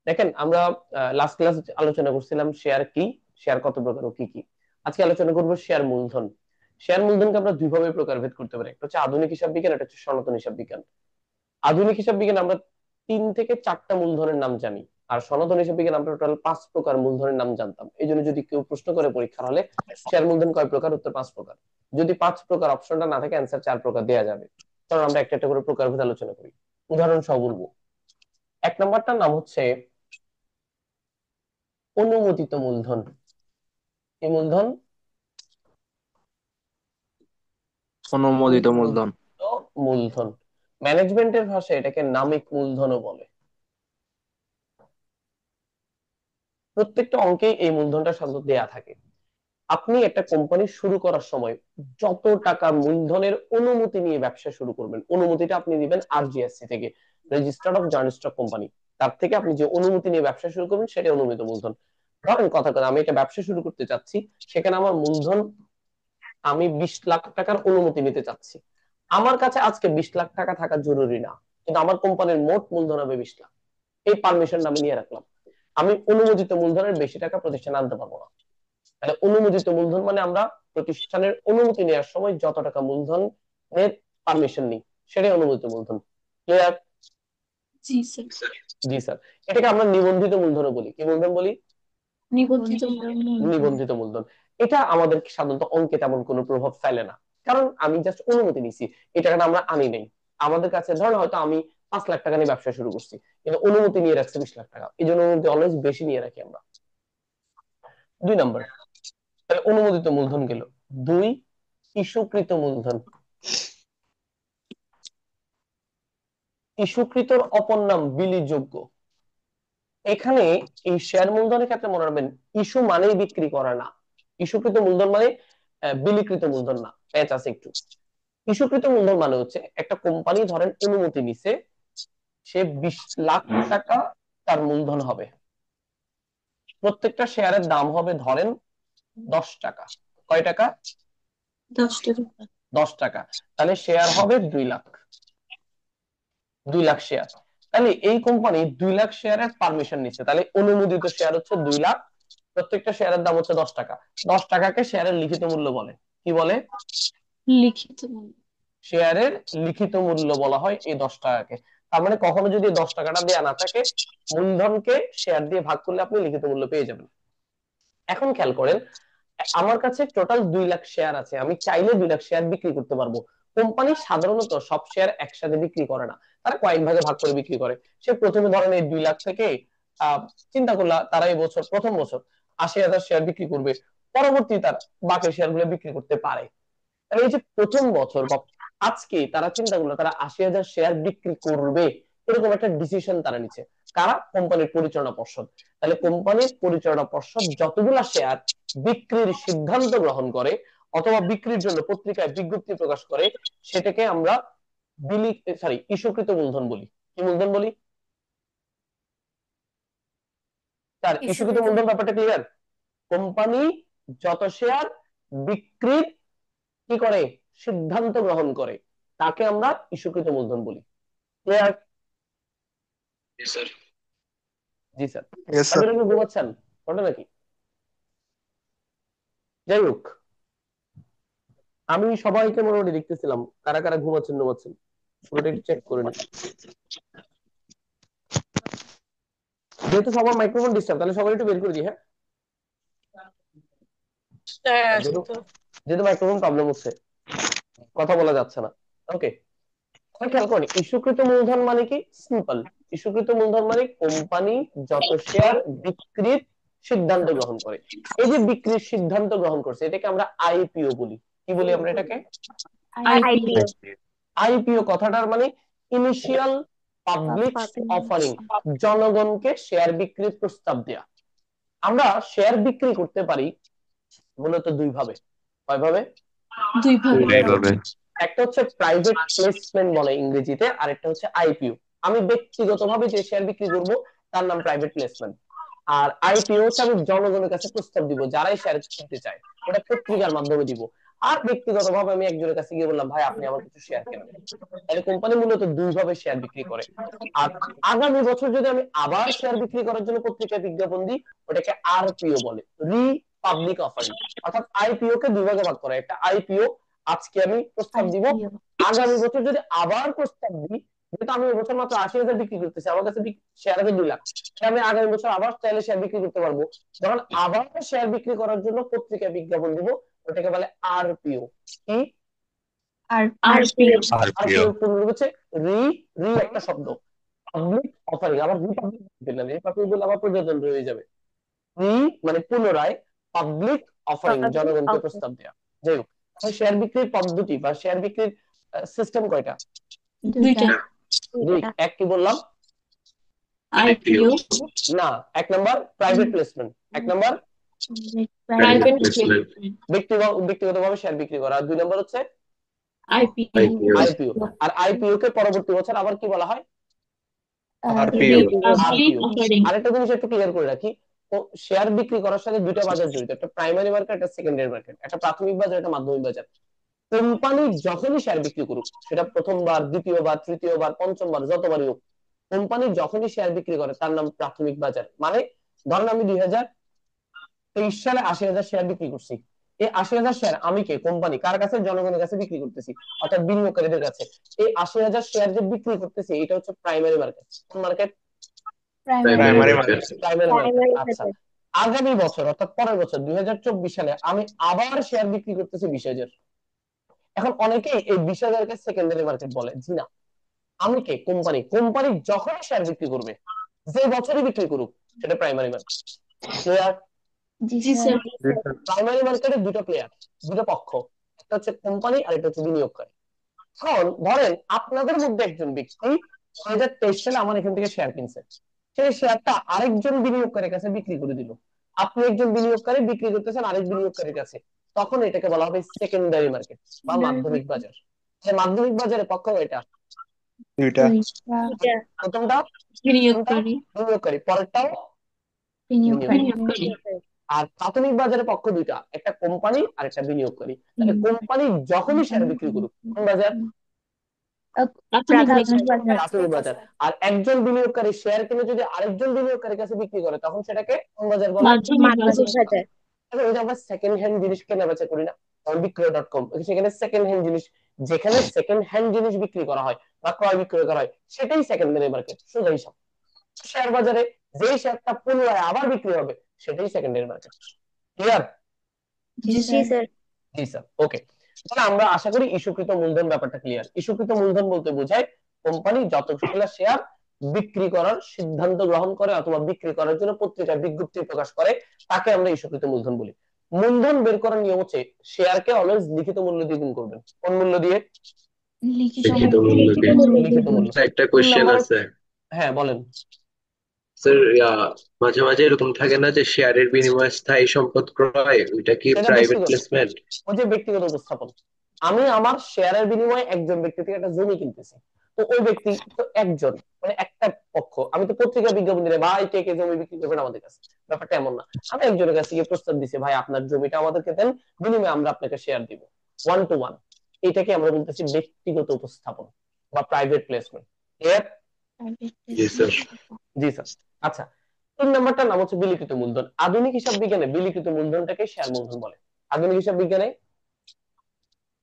দেখেন আমরা last class আলোচনা করছিলাম শেয়ার কি, শেয়ার কত প্রকার ও কি কি। আজকে আলোচনা করব শেয়ার মূলধন। শেয়ার মূলধনকে আমরা দুই ভাবে প্রকারভেদ করতে পারি, একটা হচ্ছে আধুনিক হিসাব বিজ্ঞান, একটা হচ্ছে সনাতন হিসাব বিজ্ঞান। আধুনিক হিসাব বিজ্ঞান আমরা 3 থেকে 4টা মূলধনের নাম জানি, আর সনাতন হিসাব বিজ্ঞান আমরা টোটাল 5 প্রকার মূলধনের নাম জানতাম। এই জন্য যদি কেউ প্রশ্ন করে পরীক্ষার হলে শেয়ার মূলধন কয় প্রকার, উত্তর 5 প্রকার। যদি 5 প্রকার অপশনটা না থাকে অ্যান্সার 4 প্রকার দেওয়া যাবে। কারণ আমরা একটা একটা করে প্রকারভেদ আলোচনা করি, উদাহরণ সহ বলবো। 1 নম্বরটার নাম হচ্ছে অনুমোদিত মূলধন। এই মূলধন অনুমোদিত মূলধন। অনুমোদিত মূলধন, ম্যানেজমেন্টের ভাষায় এটাকে নামিক মূলধনও বলে। প্রত্যেকটা অঙ্কে এই মূলধনটা সাধারণত দেয়া থাকে। আপনি একটা কোম্পানি শুরু করার সময় যত টাকা মূলধনের অনুমতি নিয়ে ব্যবসা শুরু করবেন, অনুমতিটা আপনি দিবেন আরজিএসসি থেকে, registered of joint stock company. তার থেকে আপনি যে অনুমতি নিয়ে ব্যবসা শুরু করবেন সেটা অনুমোদিত মূলধন। ধরেন কথা কথা আমি একটা ব্যবসা শুরু করতে চাচ্ছি, সেখানে আমার মূলধন আমি 20 লাখ টাকার অনুমতি নিতে চাচ্ছি। আমার কাছে আজকে 20 লাখ টাকা থাকা জরুরি না, কিন্তু আমার কোম্পানির মোট মূলধন হবে 20 লাখ। এই পারমিশনটা আমি নিয়ে রাখলাম। আমি অনুমোদিত মূলধনের বেশি টাকা প্রতিষ্ঠানে আনতে পারবো না। তাহলে অনুমোদিত মূলধন মানে আমরা প্রতিষ্ঠানের অনুমতি নেওয়ার সময় যত টাকা মূলধনের পারমিশন নিই সেটাই অনুমোদিত মূলধন। ক্লিয়ার? জি স্যার। জি স্যার। এটাকে আমরা নিবন্ধিত মূলধনও বলি। কি মূলধন বলি? নিবন্ধিত মূলধন। নিবন্ধিত মূলধন। এটা আমাদের সাধারণত অঙ্কে তেমন কোনো প্রভাব ফেলে না, কারণ আমি জাস্ট অনুমতি নিছি, এই টাকাটা আমরা আনি নাই। আমাদের কাছে ধরুন হয়তো আমি 5 লাখ টাকা নিয়ে ব্যবসা শুরু করছি, কিন্তু অনুমতি নিয়ে রাখছি 20 লাখ টাকা, এই জন্য অনুমতি অলওয়েজ বেশি নিয়ে রাখি আমরা। 2 নম্বর, তাহলে অনুমোদিত মূলধন গেল। 2, ইস্যুকৃত মূলধন। ইস্যুকৃতর অপর নাম বিলিযোগ্য। এখানে এই শেয়ার মূলধনের ক্ষেত্রে মনে রাখবেন, ইস্যু মানেই বিক্রি করা না। ইস্যুকৃত মূলধন মানে বিলিকৃত মূলধন না, প্যাচ আছে একটু। ইস্যুকৃত মূলধন মানে হচ্ছে একটা কোম্পানি ধরেন অনুমতি নিছে, সে 20 লাখ টাকা তার মূলধন হবে, প্রত্যেকটা শেয়ারের দাম হবে ধরেন 10 টাকা। কয় টাকা? 10 টাকা। 10 টাকা। তাহলে শেয়ার হবে 2 লাখ, 2 লাখ শেয়ার। তাহলে এই কোম্পানি 2 লাখ শেয়ারের পারমিশন নিচ্ছে, তাহলে অনুমোদিত শেয়ার হচ্ছে 2 লাখ, প্রত্যেকটা শেয়ারের দাম হচ্ছে 10 টাকা। 10 টাকাকে শেয়ারের লিখিত মূল্য বলে। কি বলে? লিখিত মূল্য। শেয়ারের লিখিত মূল্য বলা হয় এই 10 টাকাকে। তার মানে কখনো যদি 10 টাকাটা দেয়া না থাকে, মূলধনকে শেয়ার দিয়ে ভাগ করলে আপনি লিখিত মূল্য পেয়ে যাবেন। এখন খেয়াল করেন, আমার কাছে টোটাল 2 লাখ শেয়ার আছে, আমি চাইলে 2 লাখ শেয়ার বিক্রি করতে পারবো। কোম্পানি সাধারণত সব শেয়ার একসাথে বিক্রি করে না, তারা কয়েক ভাগে ভাগ করে বিক্রি করে। সে প্রথমে ধরেন এই 2 লাখ থেকে আহ চিন্তা করলা তারা এই বছর প্রথম বছর 80,000 শেয়ার বিক্রি করবে, পরবর্তী তার বাকি শেয়ার গুলো বিক্রি করতে পারে। তাহলে এই যে প্রথম বছর বা আজকে তারা চিন্তা করলো তারা 80,000 শেয়ার বিক্রি করবে, এরকম একটা ডিসিশন তারা নিচ্ছে। কারা? কোম্পানির পরিচালনা পর্ষদ। তাহলে কোম্পানির পরিচালনা পর্ষদ যতগুলা শেয়ার বিক্রির সিদ্ধান্ত গ্রহণ করে অথবা বিক্রির জন্য পত্রিকায় বিজ্ঞপ্তি প্রকাশ করে, সেটাকে আমরা ইস্যুকৃত মূলধন বলি। কি মূলধন বলি? তার ইস্যুকৃত ইস্যুকৃত। মূলধন ব্যাপারটা ক্লিয়ার? কোম্পানি যত শেয়ার বিক্রির কি করে সিদ্ধান্ত গ্রহণ করে তাকে আমরা ইস্যুকৃত মূলধন বলি। ক্লিয়ার? জি স্যার। জি স্যার। Yes sir. তাহলে কি ঘুমাচ্ছেন ঘটনা নাকি? যাই হোক, আমি সবাইকে মোটামুটি দেখতেছিলাম কারা কারা ঘুমাচ্ছেন ঘুমাচ্ছেন, পুরোটা একটু চেক করে নিই। যেহেতু সবার মাইক্রোফোন ডিস্টার্ব, তাহলে সবাই একটু বের করে দিই, হ্যাঁ? যেহেতু যেহেতু মাইক্রোফোন প্রবলেম হচ্ছে, কথা বলা যাচ্ছে না। ওকে, খেয়াল করেন ইস্যুকৃত মূলধন মানে কি, সিম্পল। ইস্যুকৃত মূলধন মানে কোম্পানি যত শেয়ার বিক্রির সিদ্ধান্ত গ্রহণ করে। এই যে বিক্রির সিদ্ধান্ত গ্রহণ করছে এটাকে আমরা আইপিও বলি। কি বলি আমরা এটাকে? আইপিও। আইপিও কথাটার মানে ইনিশিয়াল পাবলিক অফারিং, জনগণকে শেয়ার বিক্রির প্রস্তাব দেয়া। আমরা শেয়ার বিক্রি করতে পারি মূলত দুই ভাবে। কয় ভাবে? দুই ভাবে। এইভাবে। একটা হচ্ছে প্রাইভেট প্লেসমেন্ট বলে ইংরেজিতে, আর একটা হচ্ছে আইপিও। আমি ব্যক্তিগতভাবে যে শেয়ার বিক্রি করব তার নাম প্রাইভেট প্লেসমেন্ট। আর আইপিও হচ্ছে আমি জনগণের কাছে প্রস্তাব দিব, যারাই শেয়ার কিনতে চায়, ওটা পত্রিকার মাধ্যমে দিব। আর ব্যক্তিগতভাবে আমি একজনের কাছে গিয়ে বললাম ভাই আপনি আমার কিছু শেয়ার কেনেন। তাহলে কোম্পানি মূলত দুই ভাবে শেয়ার বিক্রি করে। আর আগামী বছর যদি আমি আবার শেয়ার বিক্রি করার জন্য পত্রিকায় বিজ্ঞাপন দিই, ওটাকে আরপিও বলে, রি পাবলিক অফারিং। অর্থাৎ আইপিও কে দুই ভাগে ভাগ করা, একটা আইপিও আজকে আমি প্রস্তাব দিব, আইপিও আগামী বছর যদি আবার প্রস্তাব দিই, যেহেতু আমি এবছর মাত্র 80,000 বিক্রি করতেছি, আমার কাছে শেয়ার আছে 2 লাখ, আমি আগামী বছর আবার চাইলে শেয়ার বিক্রি করতে পারবো। যখন আবার শেয়ার বিক্রি করার জন্য পত্রিকায় বিজ্ঞাপন দিব, ওটাকে বলে আরপিও। কি আরপিও আরপিও আরপিও পূর্ণ হচ্ছে রি, রি একটা শব্দ, পাবলিক অফারিং, আবার রিপাবলিক দিলাম, রিপাবলিক বলে আবার প্রজাতন্ত্র হয়ে যাবে। রি মানে পুনরায়, পাবলিক অফারিং জনগণকে প্রস্তাব দেওয়া। যাই হোক, শেয়ার বিক্রির পদ্ধতি বা শেয়ার বিক্রির সিস্টেম কয়টা? দুইটা। দুই। এক কি বললাম? আইপিও না, এক নাম্বার প্রাইভেট প্লেসমেন্ট, এক নাম্বার প্রাইভেট প্লেসমেন্ট, ব্যক্তিগতভাবে শেয়ার বিক্রি করা, আর 2 নাম্বার হচ্ছে আইপিও আইপিও, আইপিও। আর আইপিও কে পরবর্তী বছর আবার কি বলা হয়? RPO, public RPO. অফারিং। আরেকটা জিনিস একটু ক্লিয়ার করে রাখি, তো শেয়ার বিক্রি করার সাথে দুইটা বাজার জড়িত, একটা প্রাইমারি মার্কেট, একটা সেকেন্ডারি মার্কেট, একটা প্রাথমিক বাজার, একটা মাধ্যমিক বাজার। কোম্পানি যখনই শেয়ার বিক্রি করুক, সেটা প্রথমবার, দ্বিতীয়বার, তৃতীয়বার, পঞ্চমবার, যতবারই হোক, কোম্পানি যখনই শেয়ার বিক্রি করে তার নাম প্রাথমিক বাজার। মানে ধরেন আমি 2023 সালে 80,000 শেয়ার বিক্রি করছি, এই 80,000 শেয়ার আমি কে, কোম্পানি কার কাছে? জনগণের কাছে বিক্রি করতেছি, অর্থাৎ বিনিয়োগকারীদের কাছে। এই 80,000 শেয়ার যে বিক্রি করতেছি, এটা হচ্ছে প্রাইমারি মার্কেট। কোন market? Primary market, primary market. আচ্ছা, আগামী বছর অর্থাৎ পরের বছর 2024 সালে আমি আবার শেয়ার বিক্রি করতেছি 20,000। এখন অনেকেই এই 20,000 কে সেকেন্ডারি মার্কেট বলে। জি না, আমি কে, কোম্পানি। কোম্পানি যখনই শেয়ার বিক্রি করবে, যে বছরই বিক্রি করুক, সেটা প্রাইমারি মার্কেট। ক্লিয়ার? জি স্যার। প্রাইমারি মার্কেটে দুটো প্লেয়ার, দুটো পক্ষ, একটা হচ্ছে কোম্পানি আর একটা হচ্ছে বিনিয়োগকারী। এখন ধরেন আপনাদের মধ্যে একজন ব্যক্তি 2023 সালে আমার এখান থেকে শেয়ার কিনছে, সেই শেয়ারটা আরেকজন বিনিয়োগকারীর কাছে বিক্রি করে দিল। আপনি একজন বিনিয়োগকারী বিক্রি করতেছেন আরেক বিনিয়োগকারীর কাছে, তখন এটাকে বলা হবে সেকেন্ডারি মার্কেট বা মাধ্যমিক বাজার। মাধ্যমিক বাজারের পক্ষ এটা দুইটা, প্রথমটা বিনিয়োগকারী বিনিয়োগকারী, পরেরটাও বিনিয়োগকারী। বিনিয়োগকারী আর প্রাথমিক বাজারের পক্ষ দুইটা, একটা কোম্পানি আর একটা বিনিয়োগকারী। তাহলে কোম্পানি যখনই শেয়ার বিক্রি করুক, কোন বাজার? প্রাথমিক বাজার। প্রাথমিক বাজার। আর একজন বিনিয়োগকারী শেয়ার কিনে যদি আরেকজন বিনিয়োগকারীর কাছে বিক্রি করে, তখন সেটাকে কোন বাজার বলে? মাধ্যমিক বাজার। আচ্ছা, ওই যে আমরা সেকেন্ড হ্যান্ড জিনিস কেনা বেচা করি না, বিক্রয়.com, সেখানে সেকেন্ড হ্যান্ড জিনিস, যেখানে সেকেন্ড হ্যান্ড জিনিস বিক্রি করা হয় বা ক্রয় বিক্রয় করা হয়, সেটাই সেকেন্ডারি মার্কেট। সোজা হিসাব। শেয়ার বাজারে যেই শেয়ারটা পুনরায় আবার বিক্রি হবে, সেটাই সেকেন্ডারি মার্কেট। ক্লিয়ার? জি স্যার। জি স্যার, ওকে। তাহলে আমরা আশা করি ইস্যুকৃত মূলধন ব্যাপারটা ক্লিয়ার। ইস্যুকৃত মূলধন বলতে বোঝায় কোম্পানি যতগুলো শেয়ার বিক্রি করার সিদ্ধান্ত গ্রহণ করে অথবা বিক্রি করার জন্য পত্রিকায় বিজ্ঞপ্তি প্রকাশ করে, তাকে আমরা ইস্যুকৃত মূলধন বলি। মূলধন বের করার নিয়ম হচ্ছে শেয়ারকে অলওয়েজ লিখিত মূল্য দিয়ে গুণ করবেন। কোন মূল্য দিয়ে? লিখিত মূল্য দিয়ে। লিখিত মূল্য। একটা 3 কোশ্চেন নম্বরে, আছে হ্যাঁ বলেন। স্যার, মাঝে মাঝে এরকম থাকে না যে শেয়ারের বিনিময়ে স্থায়ী সম্পদ ক্রয়, ওইটা কি সেটা প্রাইভেট ব্যক্তিগত, প্লেসমেন্ট? ওই যে ব্যক্তিগত উপস্থাপন। আমি আমার শেয়ারের বিনিময়ে একজন ব্যক্তি থেকে একটা জমি কিনতেছি, তো ওই ব্যক্তি তো একজন, মানে একটা পক্ষ। আমি তো পত্রিকা বিজ্ঞাপন দিলে ভাই কে কে জমি বিক্রি করবেন আমাদের কাছে, ব্যাপারটা এমন না। আমি একজনের কাছে গিয়ে প্রস্তাব দিছি, ভাই আপনার জমিটা আমাদেরকে দেন, বিনিময়ে আমরা আপনাকে শেয়ার দিব, 1 to 1। এটাকে আমরা বলতেছি ব্যক্তিগত উপস্থাপন বা প্রাইভেট প্লেসমেন্ট। ক্লিয়ার? জি স্যার। জি স্যার। আচ্ছা, 3 নাম্বারটার নাম হচ্ছে বিলিখিত মূলধন। আধুনিক হিসাব বিজ্ঞানে বিলিখিত মূলধনটাকে শেয়ার মূলধন বলে। আধুনিক হিসাব বিজ্ঞানে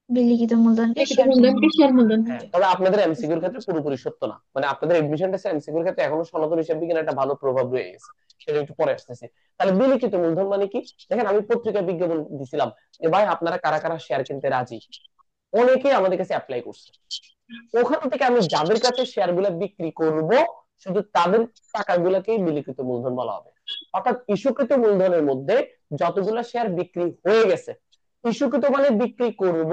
বিলিখিত মূলধনকে শেয়ার মূলধন। হ্যাঁ, তবে আপনাদের এমসিকিউর ক্ষেত্রে পুরোপুরি সত্য না, মানে আপনাদের এডমিশন টেস্ট এমসিকিউর ক্ষেত্রে এখনো সনাতন হিসাব বিজ্ঞান একটা ভালো প্রভাব রয়ে গেছে, সেটা একটু পরে আসতেছে। তাহলে বিলিখিত মূলধন মানে কি? দেখেন, আমি পত্রিকায় বিজ্ঞাপন দিছিলাম যে ভাই আপনারা কারা কারা শেয়ার কিনতে রাজি, অনেকে আমাদের কাছে অ্যাপ্লাই করছে। ওখান থেকে আমি যাদের কাছে শেয়ার গুলা বিক্রি করব, শুধু তাদের টাকাগুলোকেই বিলিখিত মূলধন বলা হবে। অর্থাৎ ইস্যুকৃত মূলধনের মধ্যে যতগুলো শেয়ার বিক্রি হয়ে গেছে, ইস্যুকৃত মানে বিক্রি করব,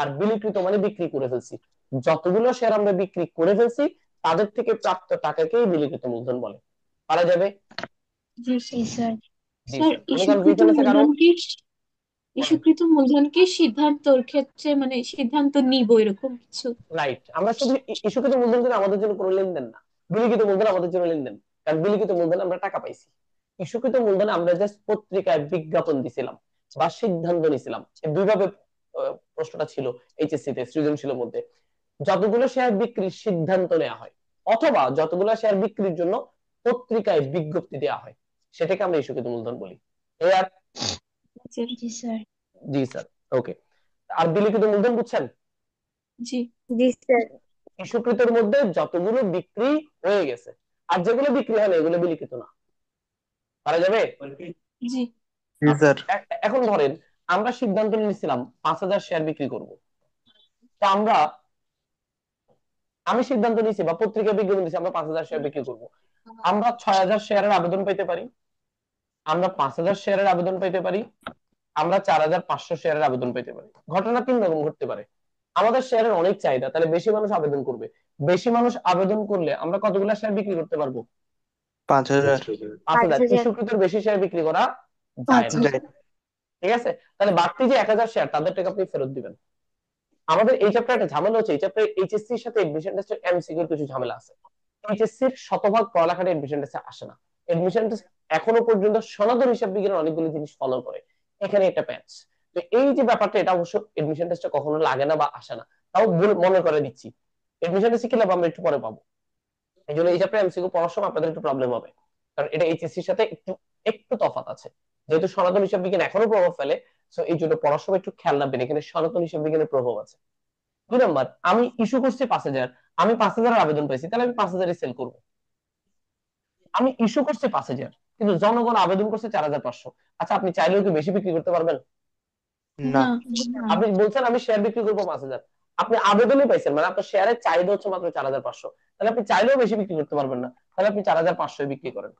আর বিলিকৃত মানে বিক্রি করে ফেলছি, যতগুলো শেয়ার আমরা বিক্রি করে ফেলছি তাদের থেকে প্রাপ্ত টাকাকেই বিলিকৃত মূলধন বলে। পারা যাবে? জি স্যার। জি স্যার, স্যার। কোনো কনফিউশন আছে কারো? ইস্যুকৃত মূলধনকে সিদ্ধান্তর ক্ষেত্রে মানে সিদ্ধান্ত নিব এরকম কিছু। রাইট, আমরা শুধু ইস্যুকৃত মূলধন কিন্তু আমাদের জন্য কোনো লেনদেন না, বিলিখিত মূলধন আমাদের জন্য লেনদেন। কারণ বিলিখিত মূলধনে আমরা টাকা পাইছি, ইস্যুকৃত মূলধনে আমরা জাস্ট পত্রিকায় বিজ্ঞাপন দিছিলাম বা সিদ্ধান্ত নিছিলাম। এই দুইভাবে প্রশ্নটা ছিল এইচএসসি তে সৃজনশীলের মধ্যে, যতগুলো শেয়ার বিক্রির সিদ্ধান্ত নেওয়া হয় অথবা যতগুলো শেয়ার বিক্রির জন্য পত্রিকায় বিজ্ঞপ্তি দেওয়া হয় সেটাকে আমরা ইস্যুকৃত মূলধন বলি। ক্লিয়ার? জি স্যার। জি স্যার। ওকে। আর বিলিখিত মূলধন বুঝছেন? জি জি স্যার। ইস্যুকৃতের মধ্যে যতগুলো বিক্রি হয়ে গেছে, আর যেগুলো বিক্রি হয় না এগুলো বিলিখিত না। পারা যাবে? জি জি স্যার। এখন ধরেন আমরা সিদ্ধান্ত নিয়েছিলাম 5,000 শেয়ার বিক্রি করব। তো আমি সিদ্ধান্ত নিয়েছি বা পত্রিকা বিজ্ঞাপন দিয়েছি আমরা 5,000 শেয়ার বিক্রি করব। আমরা 6,000 শেয়ারের আবেদন পেতে পারি, আমরা 5,000 শেয়ারের আবেদন পেতে পারি, আমরা 4,500 শেয়ারের আবেদন পেতে পারি। ঘটনা তিন রকম ঘটতে পারে। আমাদের শেয়ারের অনেক চাহিদা, তাহলে বেশি মানুষ আবেদন করবে। বেশি মানুষ আবেদন করলে আমরা কতগুলো শেয়ার বিক্রি করতে পারবো? 5,000। 5,000। 5,000। ইস্যুকৃতর বেশি শেয়ার বিক্রি করা যায় না। যায়। ঠিক আছে, তাহলে বাড়তি যে 1,000 শেয়ার তাদের টাকা আপনি ফেরত দিবেন। আমাদের এই চ্যাপ্টারে একটা ঝামেলা হচ্ছে, এই চ্যাপ্টারে এইচএসসি এর সাথে এডমিশন টেস্টের এমসিকিউর কিছু ঝামেলা আছে। এইচএসসি এর শতভাগ পড়ালেখাটা এডমিশন টেস্টে আসে না। এডমিশন টেস্ট এখনো পর্যন্ত সনাতন হিসাব বিজ্ঞানের অনেকগুলো জিনিস ফলো করে, এখানে একটা প্যাচ। তো এই যে ব্যাপারটা, এটা অবশ্য এডমিশন টেস্টে কখনো লাগে না বা আসে না, তাও মনে করে দিচ্ছি। এডমিশন টেস্টে কি লাভ আমরা একটু পরে পাবো। এই জন্য এই চ্যাপ্টারে এমসিকিউ পড়ার সময় আপনাদের একটু প্রবলেম হবে, কারণ এটা এইচএসসি এর সাথে একটু একটু তফাৎ আছে। যেহেতু সনাতন হিসাব বিজ্ঞান এখনো প্রভাব ফেলে, সো এই জন্য পড়ার সময় একটু খেয়াল রাখবেন, এখানে সনাতন হিসাব বিজ্ঞানের প্রভাব আছে। 2 নাম্বার, আমি ইস্যু করছি 5,000, আমি 5,000 আবেদন পাইছি, তাহলে আমি 5,000 সেল করবো। আমি ইস্যু করছি 5,000 কিন্তু জনগণ আবেদন করছে 4,500। আচ্ছা, আপনি চাইলেও কি বেশি বিক্রি করতে পারবেন? না। আপনি বলছেন আমি শেয়ার বিক্রি করবো 5,000, আপনি আবেদনই পাইছেন, মানে আপনার শেয়ারের চাহিদা হচ্ছে মাত্র 4,500, তাহলে আপনি চাইলেও বেশি বিক্রি করতে পারবেন না, তাহলে আপনি 4,500 বিক্রি করেন।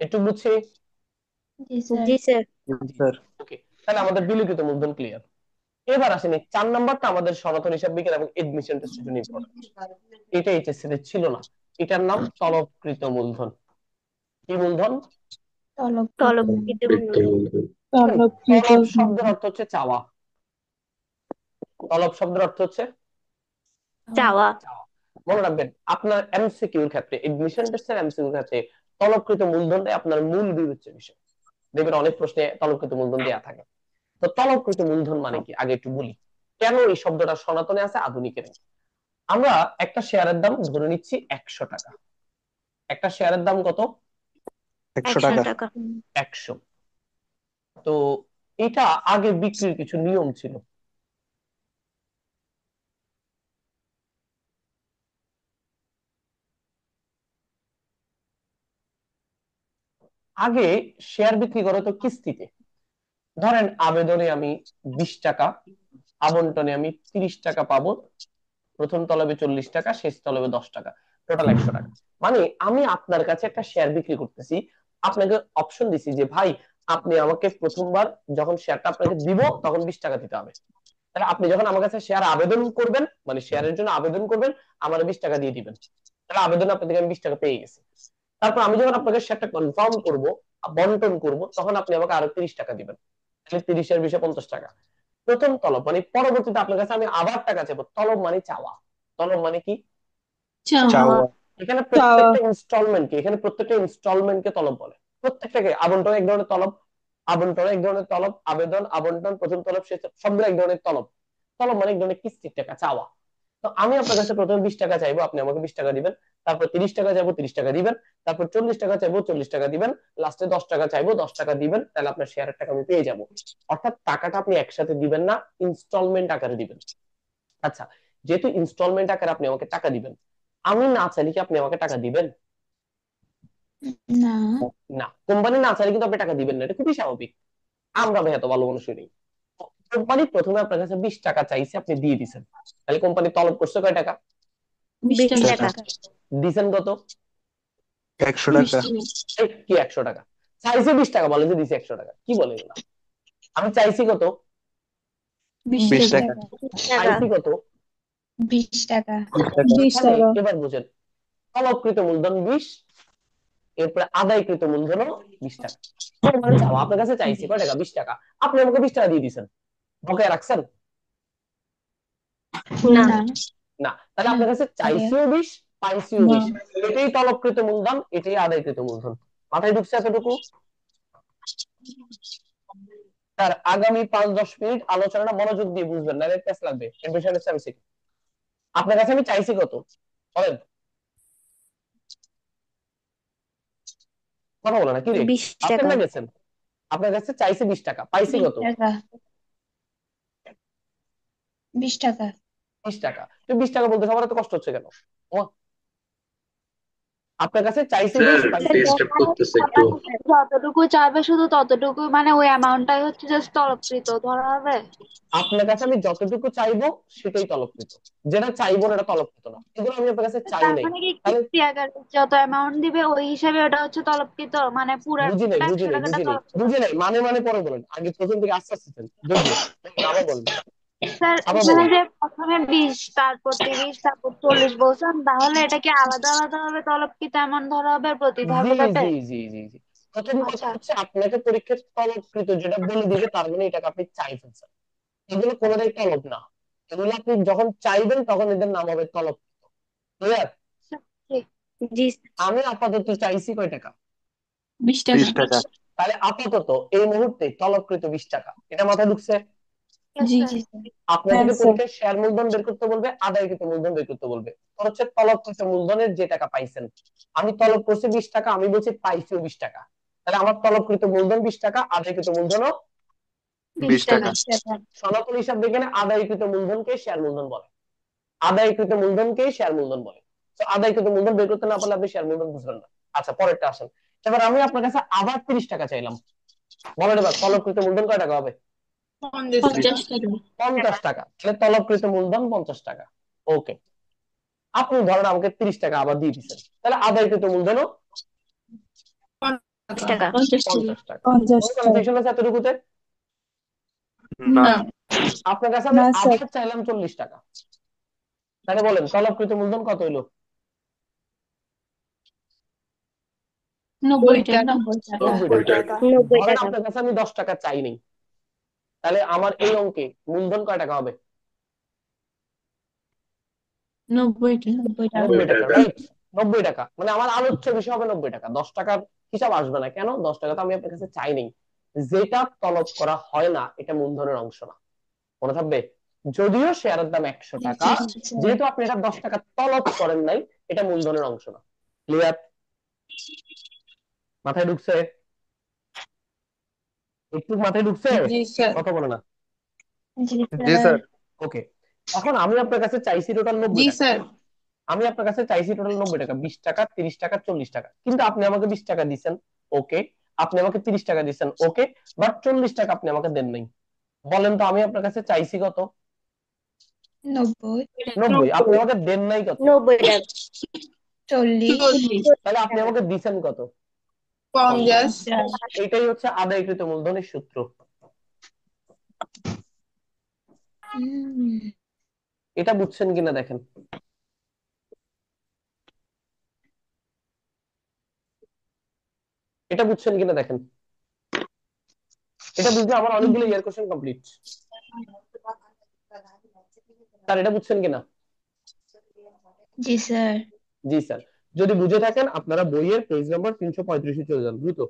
একটু বুঝছি? জি স্যার। স্যার। ওকে, তাহলে আমাদের বিলিখিত মূলধন ক্লিয়ার। এবার আসেনি 4 নাম্বারটা, আমাদের সনাতন হিসাব বিজ্ঞান এবং এডমিশন টেস্টের জন্য ইম্পর্টেন্ট। এটা এইচএসসি তে ছিল না, এটার নাম তলবকৃত মূলধন। কি মূলধন? তলবকৃত মূলধন। তলব শব্দের অর্থ হচ্ছে চাওয়া। তলব শব্দের অর্থ হচ্ছে চাওয়া। চাওয়া। মনে রাখবেন, আপনার এমসিকিউর ক্ষেত্রে, এডমিশন টেস্টের এমসিকিউর ক্ষেত্রে তলবকৃত মূলধনটাই আপনার মূল বিবেচ্য বিষয়। দেখবেন অনেক প্রশ্নে তলবকৃত মূলধন দেয়া থাকে। তো তলবকৃত মূলধন মানে কি আগে একটু বলি, কেন এই শব্দটা সনাতনে আছে আধুনিকের নেই। আমরা একটা শেয়ারের দাম ধরে নিচ্ছি 100 টাকা। একটা শেয়ারের দাম কত? 100 100 টাকা। টাকা। 100। তো এটা আগে বিক্রির কিছু নিয়ম ছিল। আগে শেয়ার বিক্রি করা তো কিস্তিতে। ধরেন আবেদনে আমি 20 টাকা, আবন্টনে আমি 30 টাকা পাবো, প্রথম তলবে 40 টাকা, শেষ তলবে 10 টাকা, টোটাল 100 টাকা। মানে আমি আপনার কাছে একটা শেয়ার বিক্রি করতেছি, আপনাকে অপশন দিছি যে ভাই আপনি আমাকে প্রথমবার যখন শেয়ারটা আপনাকে দিব তখন 20 টাকা দিতে হবে। তাহলে আপনি যখন আমার কাছে শেয়ার আবেদন করবেন, মানে শেয়ারের জন্য আবেদন করবেন, আমার 20 টাকা দিয়ে দিবেন। তাহলে আবেদন আপনার থেকে আমি 20 টাকা পেয়ে গেছি। তারপর আমি যখন আপনাকে শেয়ারটা কনফার্ম করব, বন্টন করব, তখন আপনি আমাকে আরো 30 টাকা দিবেন। তাহলে 30 এর 20 50 টাকা। প্রথম তলব মানে পরবর্তীতে আপনার কাছে আমি আবার টাকা চাইবো। তলব মানে চাওয়া। তলব মানে কি? চাওয়া। এখানে প্রত্যেকটা ইনস্টলমেন্ট কি, এখানে প্রত্যেকটা ইনস্টলমেন্টকে তলব বলে। প্রত্যেকটাকে, আবন্টন এক ধরনের তলব, আবন্টন এক ধরনের তলব, আবেদন, আবন্টন, প্রথম তলব, শেষ তলব, সবগুলো এক ধরনের তলব। তলব মানে এক ধরনের কিস্তির টাকা, চাওয়া। তো আমি আপনার কাছে প্রথমে 20 টাকা চাইবো, আপনি আমাকে 20 টাকা দিবেন। তারপর 30 টাকা চাইবো, 30 টাকা দিবেন। তারপর 40 টাকা চাইবো, 40 টাকা দিবেন। লাস্টে 10 টাকা চাইবো, 10 টাকা দিবেন। তাহলে আপনার শেয়ারের টাকা আমি পেয়ে যাবো। অর্থাৎ টাকাটা আপনি একসাথে দিবেন না, ইনস্টলমেন্ট আকারে দিবেন। আচ্ছা, যেহেতু ইনস্টলমেন্ট আকারে আপনি আমাকে টাকা দিবেন, আমি না চাইলে কি আপনি আমাকে টাকা দিবেন? না। না, কোম্পানি না চাইলে কিন্তু আপনি টাকা দিবেন না, এটা খুবই স্বাভাবিক। আমরা ভাই এত ভালো মানুষ নেই। কোম্পানি প্রথমে আপনার কাছে 20 টাকা চাইছে, আপনি দিয়ে দিচ্ছেন। তাহলে কোম্পানি তলব করছে কয় টাকা? 20 20 টাকা। টাকা। দিছেন কত? 100 টাকা। এই কি 100 টাকা? চাইছে 20 টাকা, বলে যে দিছে 100 টাকা, কি বলে এগুলা? আমি চাইছি কত? 20 টাকা। টাকা। চাইছি কত? 20 টাকা। 20 টাকা। এখানে এবার বুঝেন, তলবকৃত মূলধন 20, এরপরে আদায়কৃত মূলধনও 20 টাকা। মানে চাওয়া, আপনার কাছে চাইছি কয় টাকা? 20 টাকা, আপনি আমাকে 20 টাকা দিয়ে দিচ্ছেন। বকেয়া রাখছেন? না। না। তাহলে আপনার কাছে চাইছিও 20, পাইছিও 20। এটাই তলবকৃত মূলধন, এটাই আদায়কৃত মূলধন। মাথায় ঢুকছে এতটুকু? তার আগামী 5-10 মিনিট আলোচনাটা মনোযোগ দিয়ে বুঝবেন, না ক্লাস লাগবে। এর বিষয় হচ্ছে MCQ। আপনার কাছে আমি চাইছি কত বলেন, কথা বলো না কি রে, 20 আছেন টাকা না গেছেন? আপনার কাছে চাইছি 20 টাকা, পাইছি 20 কত? টাকা 20 টাকা 20 টাকা। তুমি 20 টাকা বলতে সবার এত কষ্ট হচ্ছে কেন? ও, আপনার কাছে চাইছি স্যার 20, পাইছি 20। ডিস্টার্ব করতেছে একটু। যতটুকু চাইবে শুধু ততটুকু, মানে ওই অ্যামাউন্টটাই হচ্ছে জাস্ট তলবকৃত ধরা হবে। আপনার কাছে আমি যতটুকু চাইবো সেটাই তলবকৃত, যেটা চাইবো না এটা তলবকৃত না। এগুলো আমি আপনার কাছে চাই তার নাই। মানে কি তাহলে ক্রিয়াকার যত অ্যামাউন্ট দিবে ওই হিসাবে ওটা হচ্ছে তলবকৃত, মানে বুঝি নাই, পুরাটা বুঝি 100 নাই, টাকাটা বুঝি নাই, তলবকৃত। বুঝি নাই, মানে পরে বলেন, আগে প্রথম থেকে আস্তে আস্তে দেন, ধৈর্য। আবার বলেন, স্যার আবার এখানে বলেন। যে প্রথমে 20, তারপর 30, তারপর 40 বলছেন, তাহলে এটা কি আলাদা আলাদা ভাবে তলবকৃত এমন ধরা হবে প্রতি জি ধাপে? জি জি জি জি। প্রথম কথা আচ্ছা হচ্ছে আপনাকে পরীক্ষায় তলবকৃত যেটা বলে দিবে তার মানে এটাকে আপনি চাই ফেলছেন। এগুলো কোনোটাই তলব না, এগুলো আপনি যখন চাইবেন তখন এদের নাম হবে তলব। ক্লিয়ার? স্যার, ঠিক। জি আমি আপাতত চাইছি কয় টাকা? 20 টাকা 20 টাকা। তাহলে আপাতত এই মুহূর্তে তলবকৃত 20 টাকা, এটা মাথায় ঢুকছে? Yes, জি sir. জি আপনাদেরকে স্যার পরীক্ষায় শেয়ার মূলধন বের করতে বলবে, আদায়কৃত মূলধন বের করতে বলবে। তোর হচ্ছে তলবকৃত মূলধনের যে টাকা পাইছেন, আমি তলব করছি 20 টাকা, আমি বলছি পাইছিও 20 টাকা, তাহলে আমার তলবকৃত মূলধন 20 টাকা, আদায়কৃত মূলধনও 20 টাকা। 20 টাকা সনাতন হিসাব বিজ্ঞানে আদায়কৃত মূলধনকে শেয়ার মূলধন বলে, আদায়কৃত মূলধনকে শেয়ার মূলধন বলে। তো আদায়কৃত মূলধন বের করতে না পারলে আপনি শেয়ার মূলধন বুঝবেন না। আচ্ছা পরেরটা আসেন। এবার আমি আপনার কাছে আবার 30 টাকা চাইলাম, বলেন এবার তলবকৃত মূলধন কয় টাকা হবে? 50 টাকা 50 টাকা। তাহলে তলবকৃত মূলধন 50 টাকা। ওকে, আপনি ধরেন আমাকে 30 টাকা আবার দিয়ে দিচ্ছেন, তাহলে আদায়কৃত মূলধনও 20 টাকা 50 টাকা 50 টাকা। 50 কোনো টাকা কনফিউশন আছে এতটুকুতে? না। না আপনার কাছে আমি না স্যার আবার চাইলাম 40 টাকা, তাহলে বলেন তলবকৃত মূলধন কত হইলো? 90 টাকা 90 টাকা 90 টাকা। 90 ধরেন টাকা আপনার কাছে আমি 10 টাকা চাইনি, তাহলে আমার এই অঙ্কে মূলধন কয় টাকা হবে? 90 টাকা 90 টাকা, রাইট? 90 টাকা মানে আমার আলোচ্য বিষয় হবে 90 টাকা। 10 টাকার হিসাব আসবে না, কেন? 10 টাকা তো আমি আপনার কাছে চাইনি। যেটা তলব করা হয় না এটা মূলধনের অংশ না, মনে থাকবে। যদিও শেয়ারের দাম 100 টাকা, যেহেতু আপনি এটা 10 টাকা তলব করেন নাই, এটা মূলধনের অংশ না। ক্লিয়ার? মাথায় ঢুকছে? একটু মাথায় ঢুকছে? জি স্যার কথা বলে না। জি জি স্যার। ওকে, এখন আমি আপনার কাছে চাইছি টোটাল 90 টাকা। স্যার আমি আপনার কাছে চাইছি টোটাল 90 টাকা, 20 টাকা, 30 টাকা, 40 টাকা, কিন্তু আপনি আমাকে 20 টাকা দিচ্ছেন, ওকে। আপনি আমাকে 30 টাকা দিচ্ছেন, ওকে। বাট 40 টাকা আপনি আমাকে দেন নাই। বলেন তো আমি আপনার কাছে চাইছি কত? 90 90। আপনি আমাকে দেন নাই কত? 90 টাকা 40 তাহলে আপনি আমাকে দিচ্ছেন কত? 50 এটাই হচ্ছে আদায়কৃত মূলধনের সূত্র। এটা বুঝছেন কিনা দেখেন। এটা বুঝছেন কিনা দেখেন। এটা বুঝলে আমার অনেকগুলো ইয়ার কোশ্চেন কমপ্লিট। স্যার এটা বুঝছেন কিনা? জি স্যার জি স্যার। যদি বুঝে থাকেন আপনারা বইয়ের পেজ নাম্বার 335 চলে যান দ্রুত।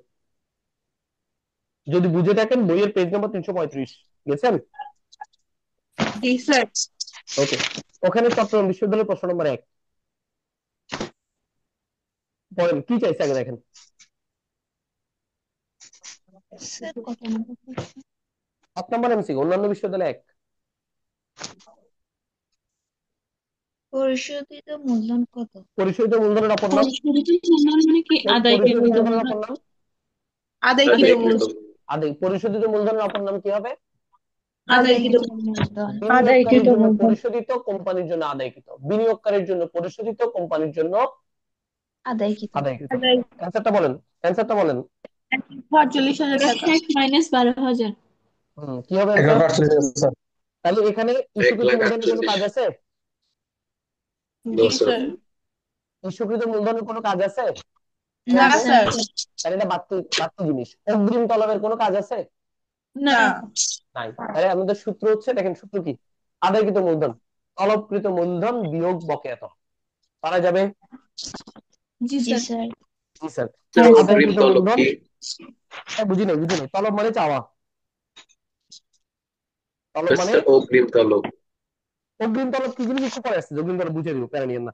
যদি বুঝে থাকেন বইয়ের পেজ নাম্বার 335 গেছেন? জি স্যার ওকে, ওখানে চট্টগ্রাম বিশ্ববিদ্যালয়ের প্রশ্ন নম্বর 1 পড়েন, কি চাইছে আগে দেখেন। স্যার কত নম্বর প্রশ্ন? 7 নম্বর এমসিকিউ, অন্যান্য বিশ্ববিদ্যালয় 1। পরিশোধিত মূলধন কত? পরিশোধিত মূলধনের অপর নাম? পরিশোধিত মূলধন মানে কি আদায়কৃত পরিশোধিত মূলধন মূলধনের অপর নাম? আদায়কৃত মূলধন পরিশোধিত মূলধনের অপর নাম কি হবে? আদায়কৃত মূলধন বিনিয়োগকারীর জন্য পরিশোধিত, কোম্পানির জন্য আদায়কৃত। বিনিয়োগকারীর জন্য পরিশোধিত, কোম্পানির জন্য আদায়কৃত আদায়কৃত। অ্যানসারটা বলেন, অ্যানসারটা বলেন। 48,000 টাকা মাইনাস 12,000 কি হবে answer? তাহলে এখানে ইস্যুকৃত মূলধনের কোনো কাজ 1,48,000। আছে? জি স্যার ইস্যুকৃত মূলধনের কোনো কাজ আছে? না স্যার তাহলে এটা বাড়তি বাড়তি জিনিস। অগ্রিম তলবের কোনো কাজ আছে? না নাই। তাহলে আমাদের সূত্র হচ্ছে, দেখেন সূত্র কি? আদায়কৃত মূলধন তলবকৃত মূলধন বিয়োগ বকেয়া তলব। পারা যাবে? জি স্যার জি স্যার। স্যার অগ্রিম আদায়কৃত তলব মূলধন, কি? বুঝি নাই, বুঝি নাই। তলব মানে চাওয়া, তলব মানে স্যার অগ্রিম তলব। অগ্রিম তলব কি জিনিস একটু পরে আসছে, অগ্রিম তলব বুঝে দিব, প্যারা নিয়েন না।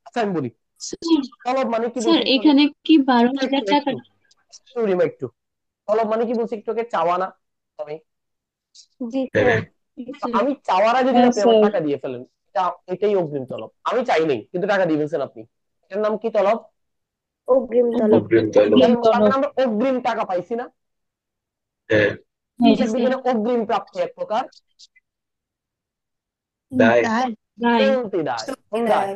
আচ্ছা আমি বলি, স্যার তলব মানে কি স্যার বলছি একটু আগে? এখানে কি একটু 12,000 একটু টাকা? একটু একটু রিমা একটু তলব মানে কি বলছি একটু আগে? চাওয়া না আমি? জি হ্যাঁ স্যার। জি তো স্যার। আমি চাওয়ার আগে যদি হ্যাঁ আপনি আমার স্যার। টাকা দিয়ে ফেলেন, এটাই অগ্রিম তলব। আমি চাই নাই কিন্তু টাকা দিয়ে ফেলছেন আপনি, এটার নাম কি? তলব। অগ্রিম তলব। অগ্রিম তলব। অগ্রিম তার মানে তলব। আমরা অগ্রিম টাকা পাইছি না? হ্যাঁ হ্যাঁ হিসাব স্যার। বিজ্ঞানে অগ্রিম প্রাপ্তি এক প্রকার দায়। দায়। দায়। চলতি দায়। কোন দায়?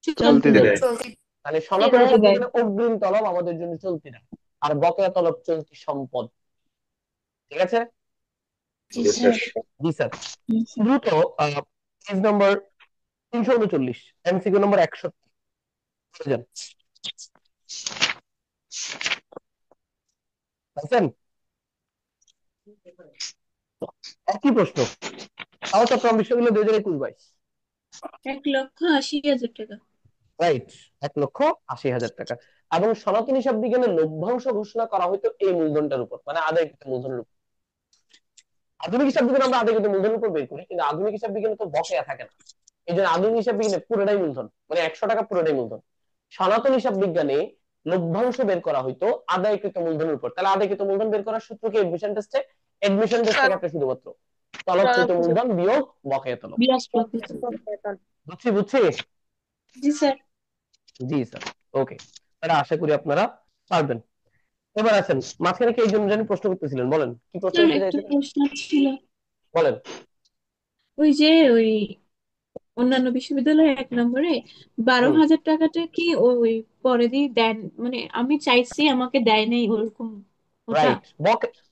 চলতি চলতি চলতি দায়। দেয়। দায়। তাহলে সনাতন চলতি হিসাব দায়। বিজ্ঞানে অগ্রিম তলব আমাদের জন্য চলতি দায়, আর বকেয়া তলব চলতি সম্পদ। ঠিক আছে? জি জি স্যার। স্যার। জি স্যার। হুম, স্যার। দ্রুত পেজ নম্বর 339, এমসিকিউ নম্বর 61 চলে যান। পাইছেন? একই প্রশ্ন, তাও চট্টগ্রাম বিশ্ববিদ্যালয় 2021-22। 1,80,000 টাকা। রাইট, 1,80,000 টাকা। এবং সনাতন হিসাব বিজ্ঞানের লভ্যাংশ ঘোষণা করা হইতো এই মূলধনটার উপর, মানে আদায়কৃত মূলধনের উপর। আধুনিক হিসাব বিজ্ঞানে আমরা আদায়কৃত মূলধনের উপর বের করি, কিন্তু আধুনিক হিসাব বিজ্ঞানে তো বকেয়া থাকে না। এই জন্য আধুনিক হিসাব বিজ্ঞানে পুরোটাই মূলধন, মানে 100 টাকা পুরোটাই মূলধন। সনাতন হিসাব বিজ্ঞানে লভ্যাংশ বের করা হইতো আদায়কৃত মূলধনের উপর। তাহলে আদায়কৃত মূলধন বের করার সূত্র কি? এডমিশন টেস্টে, এডমিশন টেস্টে স্যার একটা শুধুমাত্র তলবকৃত মূলধন বিয়োগ বকেয়া তলব। বিরাজ প্রকৃত। বুঝছি বুঝছি। জি স্যার। জি স্যার। ওকে, তাহলে আশা করি আপনারা পারবেন। এবার আছেন, মাঝখানে কি এই জন্য জানি প্রশ্ন করতেছিলেন, বলেন কি প্রশ্ন স্যার করতে একটা চাইছিলেন? প্রশ্ন ছিল। বলেন। ওই অন্যান্য বিশ্ববিদ্যালয়ে 1 নম্বরে বারো হুম, হাজার টাকাটা কি ওই পরে দিয়ে দেন, মানে আমি চাইছি আমাকে দেয় নাই ওরকম, ওটা? রাইট।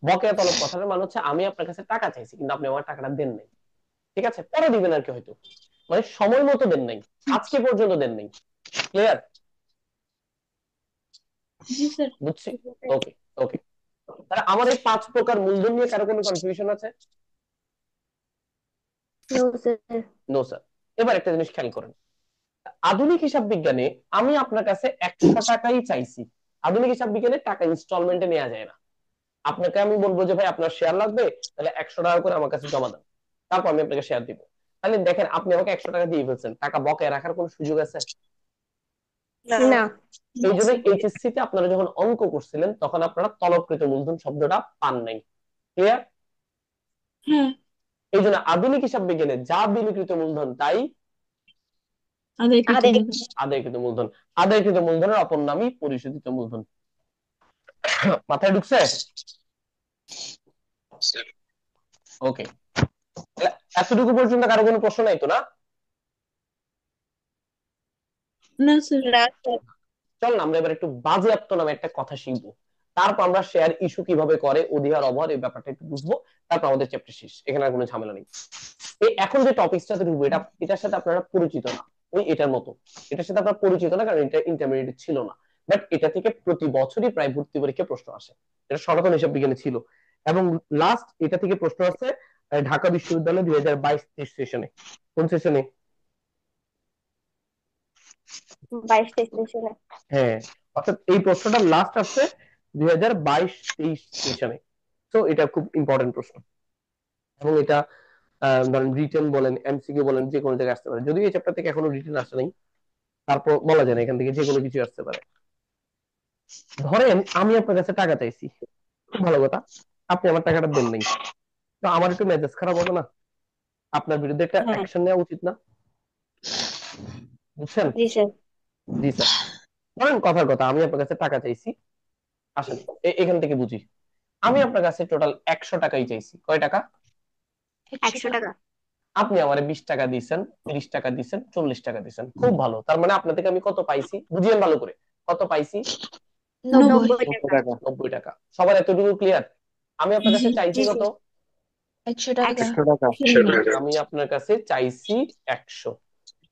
বকেয়া তলব কথাটার মানে হচ্ছে আমি আপনার কাছে টাকা চাইছি কিন্তু আপনি আমার টাকাটা দেন নাই। ঠিক আছে, পরে দিবেন আর কি, হয়তো মানে সময় মতো দেন নাই, আজকে পর্যন্ত দেন নাই। ক্লিয়ার? জি স্যার। বুঝছি। ওকে ওকে, তাহলে আমার এই 5 প্রকার মূলধন নিয়ে কারো কোনো কনফিউশন আছে? No sir. No sir. এবার একটা জিনিস খেয়াল করেন, আধুনিক হিসাব বিজ্ঞানে আমি আপনার কাছে 100 টাকাই চাইছি। আধুনিক হিসাব বিজ্ঞানে টাকা ইনস্টলমেন্টে নেওয়া যায় না। আপনাকে আমি বলবো যে ভাই আপনার শেয়ার লাগবে, তাহলে 100 টাকা করে আমার কাছে জমা দেন, তারপর আমি আপনাকে শেয়ার দিব। তাহলে দেখেন আপনি আমাকে 100 টাকা দিয়ে ফেলছেন, টাকা বকেয়া রাখার কোনো সুযোগ আছে? না। এই জন্য এইচএসসি তে আপনারা যখন অঙ্ক করছিলেন তখন আপনারা তলবকৃত মূলধন শব্দটা পান নাই। ক্লিয়ার? হ্যাঁ। এই জন্য আধুনিক হিসাব বিজ্ঞানে যা বিলিকৃত মূলধন তাই আদায়কৃত আদায়। মূলধন। আদায়কৃত মূলধন। আদায়কৃত মূলধনের অপর নামই পরিশোধিত মূলধন। মাথায় ঢুকছে? ওকে, এতটুকু পর্যন্ত কারো কোনো প্রশ্ন নাই তো? না? না স্যার। না স্যার। চল না আমরা এবার একটু বাজেয়াপ্ত নামে একটা কথা শিখবো, তারপর আমরা শেয়ার ইস্যু কিভাবে করে, অধিহার অবহার এই ব্যাপারটা একটু বুঝবো, তারপর আমাদের চ্যাপ্টার শেষ, এখানে আর কোনো ঝামেলা নেই। এই এখন যে টপিকসটাতে ঢুকবো এটার সাথে আপনারা পরিচিত না, ওই এটার মতো এটার সাথে আপনারা পরিচিত না, কারণ এটা ইন্টারমিডিয়েট ছিল না। বাট এটা থেকে প্রতি বছরই প্রায় ভর্তি পরীক্ষা প্রশ্ন আসে, এটা সনাতন হিসাব বিজ্ঞানে ছিল। এবং লাস্ট এটা থেকে প্রশ্ন আসছে ঢাকা বিশ্ববিদ্যালয় 2022-23 সেশনে। কোন সেশনে? 22 স্টেশনে। হ্যাঁ, অর্থাৎ এই প্রশ্নটা লাস্ট আসছে 2022-23 সেশনে। তো এটা খুব ইম্পর্টেন্ট প্রশ্ন, এবং এটা ধরেন রিটেন বলেন এমসিকিউ বলেন যে কোনো জায়গায় আসতে পারে। যদিও এই চ্যাপ্টার থেকে এখনো রিটেন আসে নাই, তারপর বলা যায় না, এখান থেকে যে কোনো কিছু আসতে পারে। ধরেন আমি আপনার কাছে টাকা চাইছি, খুব ভালো কথা, আপনি আমার টাকাটা দেন নাই, তো আমার একটু মেজাজ খারাপ হবে না? আপনার বিরুদ্ধে একটা হ্যাঁ। অ্যাকশন নেওয়া উচিত না? বুঝছেন? জি স্যার। জি স্যার। ধরেন কথার কথা, আমি আপনার কাছে টাকা চাইছি, আসেন এখান থেকে বুঝি। আমি আপনার কাছে টোটাল 100 টাকাই চাইছি। কয় টাকা? 100 টাকা। আপনি আমারে 20 টাকা দিয়েছেন, 30 টাকা দিয়েছেন, 40 টাকা দিয়েছেন, খুব ভালো। তার মানে আপনার থেকে আমি কত পাইছি বুঝিয়েন ভালো করে, কত পাইছি? 90। 90 90 টাকা। টাকা। 90 টাকা। সবার এতটুকু ক্লিয়ার? আমি আপনার কাছে জি। চাইছি কত? 100 টাকা। 100 টাকা। 100 টাকা। আমি আপনার কাছে চাইছি 100,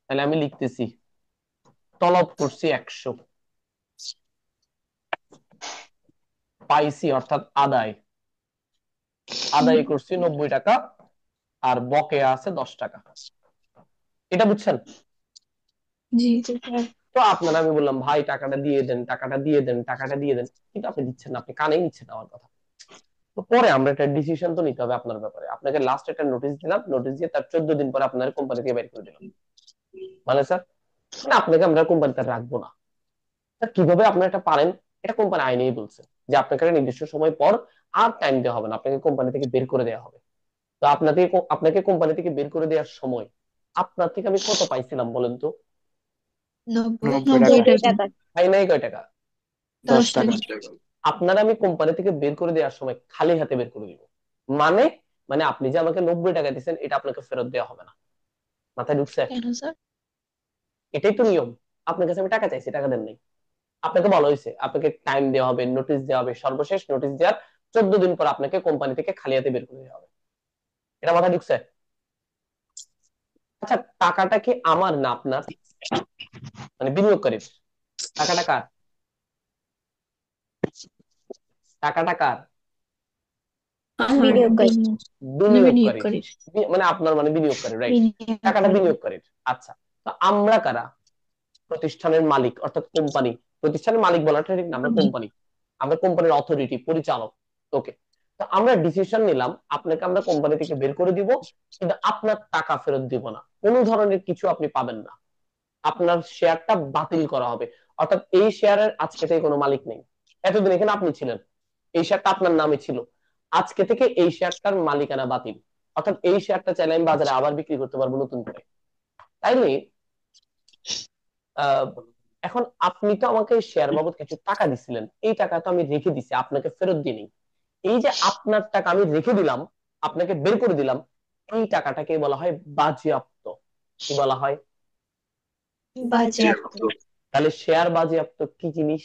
তাহলে আমি লিখতেছি তলব করছি 100, পাইছি অর্থাৎ আদায় আদায় করছি 90 টাকা, আর বকেয়া আছে 10 টাকা। এটা বুঝছেন? জি। তো আপনারা, আমি বললাম ভাই টাকাটা দিয়ে দেন, টাকাটা দিয়ে দেন, টাকাটা দিয়ে দেন, কিন্তু আপনি দিচ্ছেন না, আপনি কানেই নিচ্ছেন না আমার কথা। তো পরে আমরা একটা ডিসিশন তো নিতে হবে আপনার ব্যাপারে। আপনাকে লাস্ট একটা নোটিশ দিলাম, নোটিশ দিয়ে তার 14 দিন পরে আপনার কোম্পানি থেকে বের করে দিলাম, মানে স্যার মানে আপনাকে আমরা কোম্পানিতে রাখবো না। স্যার কিভাবে আপনারা এটা পারেন? এটা কোম্পানি আইনেই বলছে যে আপনাকে একটা নির্দিষ্ট সময় পর আর টাইম দেওয়া হবে না, আপনাকে কোম্পানি থেকে বের করে দেওয়া হবে। তো আপনাকে কোম্পানি থেকে বের করে দেওয়ার সময় আপনার থেকে আমি কত পাইছিলাম বলেন তো? 90 90 90 টাকা। টাকা। টাকা। পাই নাই কয় টাকা? 10 10 টাকা। টাকা। আপনারা আমি কোম্পানি থেকে বের করে দেওয়ার সময় খালি হাতে বের করে দিব, মানে মানে আপনি যে আমাকে 90 টাকা দিচ্ছেন এটা আপনাকে ফেরত দেওয়া হবে না। মাথায় ঢুকছে? কেন স্যার? এটাই তো নিয়ম। আপনার কাছে আমি টাকা চাইছি, টাকা দেন নাই। আপনাকে বলা হয়েছে আপনাকে টাইম দেওয়া হবে, নোটিশ দেওয়া হবে, সর্বশেষ নোটিশ দেওয়ার 14 দিন পর আপনাকে কোম্পানি থেকে খালি হাতে বের করে দেওয়া হবে। এটা মাথায় ঢুকছে? আচ্ছা, টাকাটা কি আমার না আপনার? মানে বিনিয়োগকারীর। টাকাটা কার? টাকাটা কার? আমার বিনিয়োগকারী। বিনিয়োগকারীর। বিনিয়োগকারীর। মানে আপনার মানে বিনিয়োগকারী, রাইট? টাকাটা বিনিয়োগকারীর। বিনিয়োগকারীর। আচ্ছা, তো আমরা কারা? প্রতিষ্ঠানের মালিক অর্থাৎ কোম্পানি। প্রতিষ্ঠানের মালিক বলাটা ঠিক না, আমরা কোম্পানি, আমরা কোম্পানির অথরিটি, পরিচালক। ওকে, তো আমরা ডিসিশন নিলাম আপনাকে আমরা কোম্পানি থেকে বের করে দিব, কিন্তু আপনার টাকা ফেরত দিব না, কোনো ধরনের কিছু আপনি পাবেন না। আপনার শেয়ারটা বাতিল করা হবে, অর্থাৎ এই শেয়ারের আজকে থেকে কোনো মালিক নেই। এতদিন এখানে আপনি ছিলেন, এই শেয়ারটা আপনার নামে ছিল, আজকে থেকে এই শেয়ারটার মালিকানা বাতিল। অর্থাৎ এই শেয়ারটা চাইলে আমি বাজারে আবার বিক্রি করতে পারবো নতুন করে। তাইলে আহ এখন আপনি তো আমাকে শেয়ার বাবদ কিছু টাকা দিছিলেন, এই টাকা তো আমি রেখে দিছি, আপনাকে ফেরত দিইনি। এই যে আপনার টাকা আমি রেখে দিলাম, আপনাকে বের করে দিলাম, এই টাকাটাকে বলা হয় বাজেয়াপ্ত। কি বলা হয়? বাজেয়াপ্ত। তাহলে শেয়ার বাজেয়াপ্ত কি জিনিস?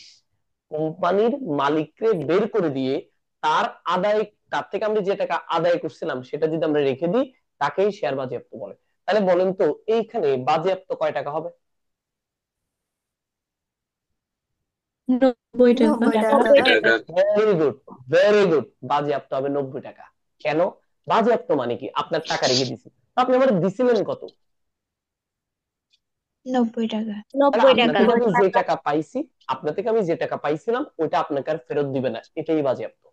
কোম্পানির মালিককে বের করে দিয়ে তার আদায়, তার থেকে আমরা যে টাকা আদায় করছিলাম সেটা যদি আমরা রেখে দিই, তাকেই শেয়ার বাজেয়াপ্ত বলে। তাহলে বলেন তো এইখানে বাজেয়াপ্ত কয় টাকা হবে? 90 টাকা। 90 টাকা। ভেরি গুড, ভেরি গুড, বাজেয়াপ্ত হবে 90 টাকা। কেন? বাজেয়াপ্ত মানে কি? আপনার টাকা রেখে দিছি, তো আপনি আমার দিছিলেন কত? 90 টাকা। তাহলে 90 আপনার টাকা। থেকে আমি যে টাকা পাইছি, আপনার থেকে আমি যে টাকা পাইছিলাম ওইটা আপনাকে আর ফেরত দিবে না, এটাই বাজেয়াপ্ত।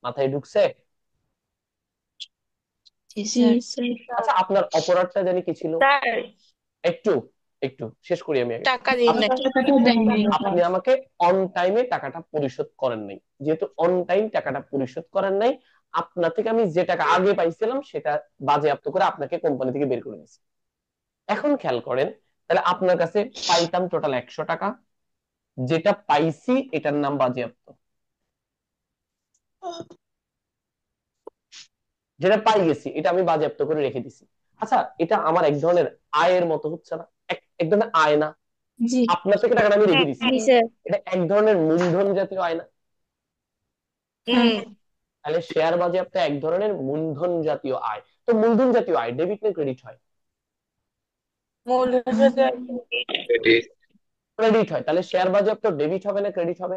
মাথায় ঢুকছে? জি জি স্যার। স্যার। আচ্ছা, আপনার অপরাধটা জানি কি ছিল? স্যার একটু একটু শেষ করি আমি আগে। টাকা দিন না। টাকাটা দেন নাই। আপনি আমাকে অন টাইমে টাকাটা পরিশোধ করেন নাই, যেহেতু অন টাইম টাকাটা পরিশোধ করেন নাই, আপনার থেকে আমি যে টাকা আগে পাইছিলাম সেটা বাজেয়াপ্ত করে আপনাকে কোম্পানি থেকে বের করে দিয়েছি। এখন খেয়াল করেন, তাহলে আপনার কাছে পাইতাম টোটাল 100 টাকা, যেটা পাইছি এটার নাম বাজেয়াপ্ত। যেটা পাই গেছি এটা আমি বাজেয়াপ্ত করে রেখে দিছি। আচ্ছা, এটা আমার এক ধরনের আয়ের মতো হচ্ছে না? এক ধরনের আয় না? জি আপনার থেকে টাকাটা আমি রেখে দিছি, জি স্যার। এটা এক ধরনের মূলধন জাতীয় আয় না? হ্যাঁ। তাহলে শেয়ার বাজেয়াপ্ত এক ধরনের মূলধন জাতীয় আয়। তো মূলধন জাতীয় আয় ডেবিট না ক্রেডিট হয়? ক্রেডিট হয়। তাহলে শেয়ার বাজেয়াপ্ত ডেবিট হবে না ক্রেডিট হবে?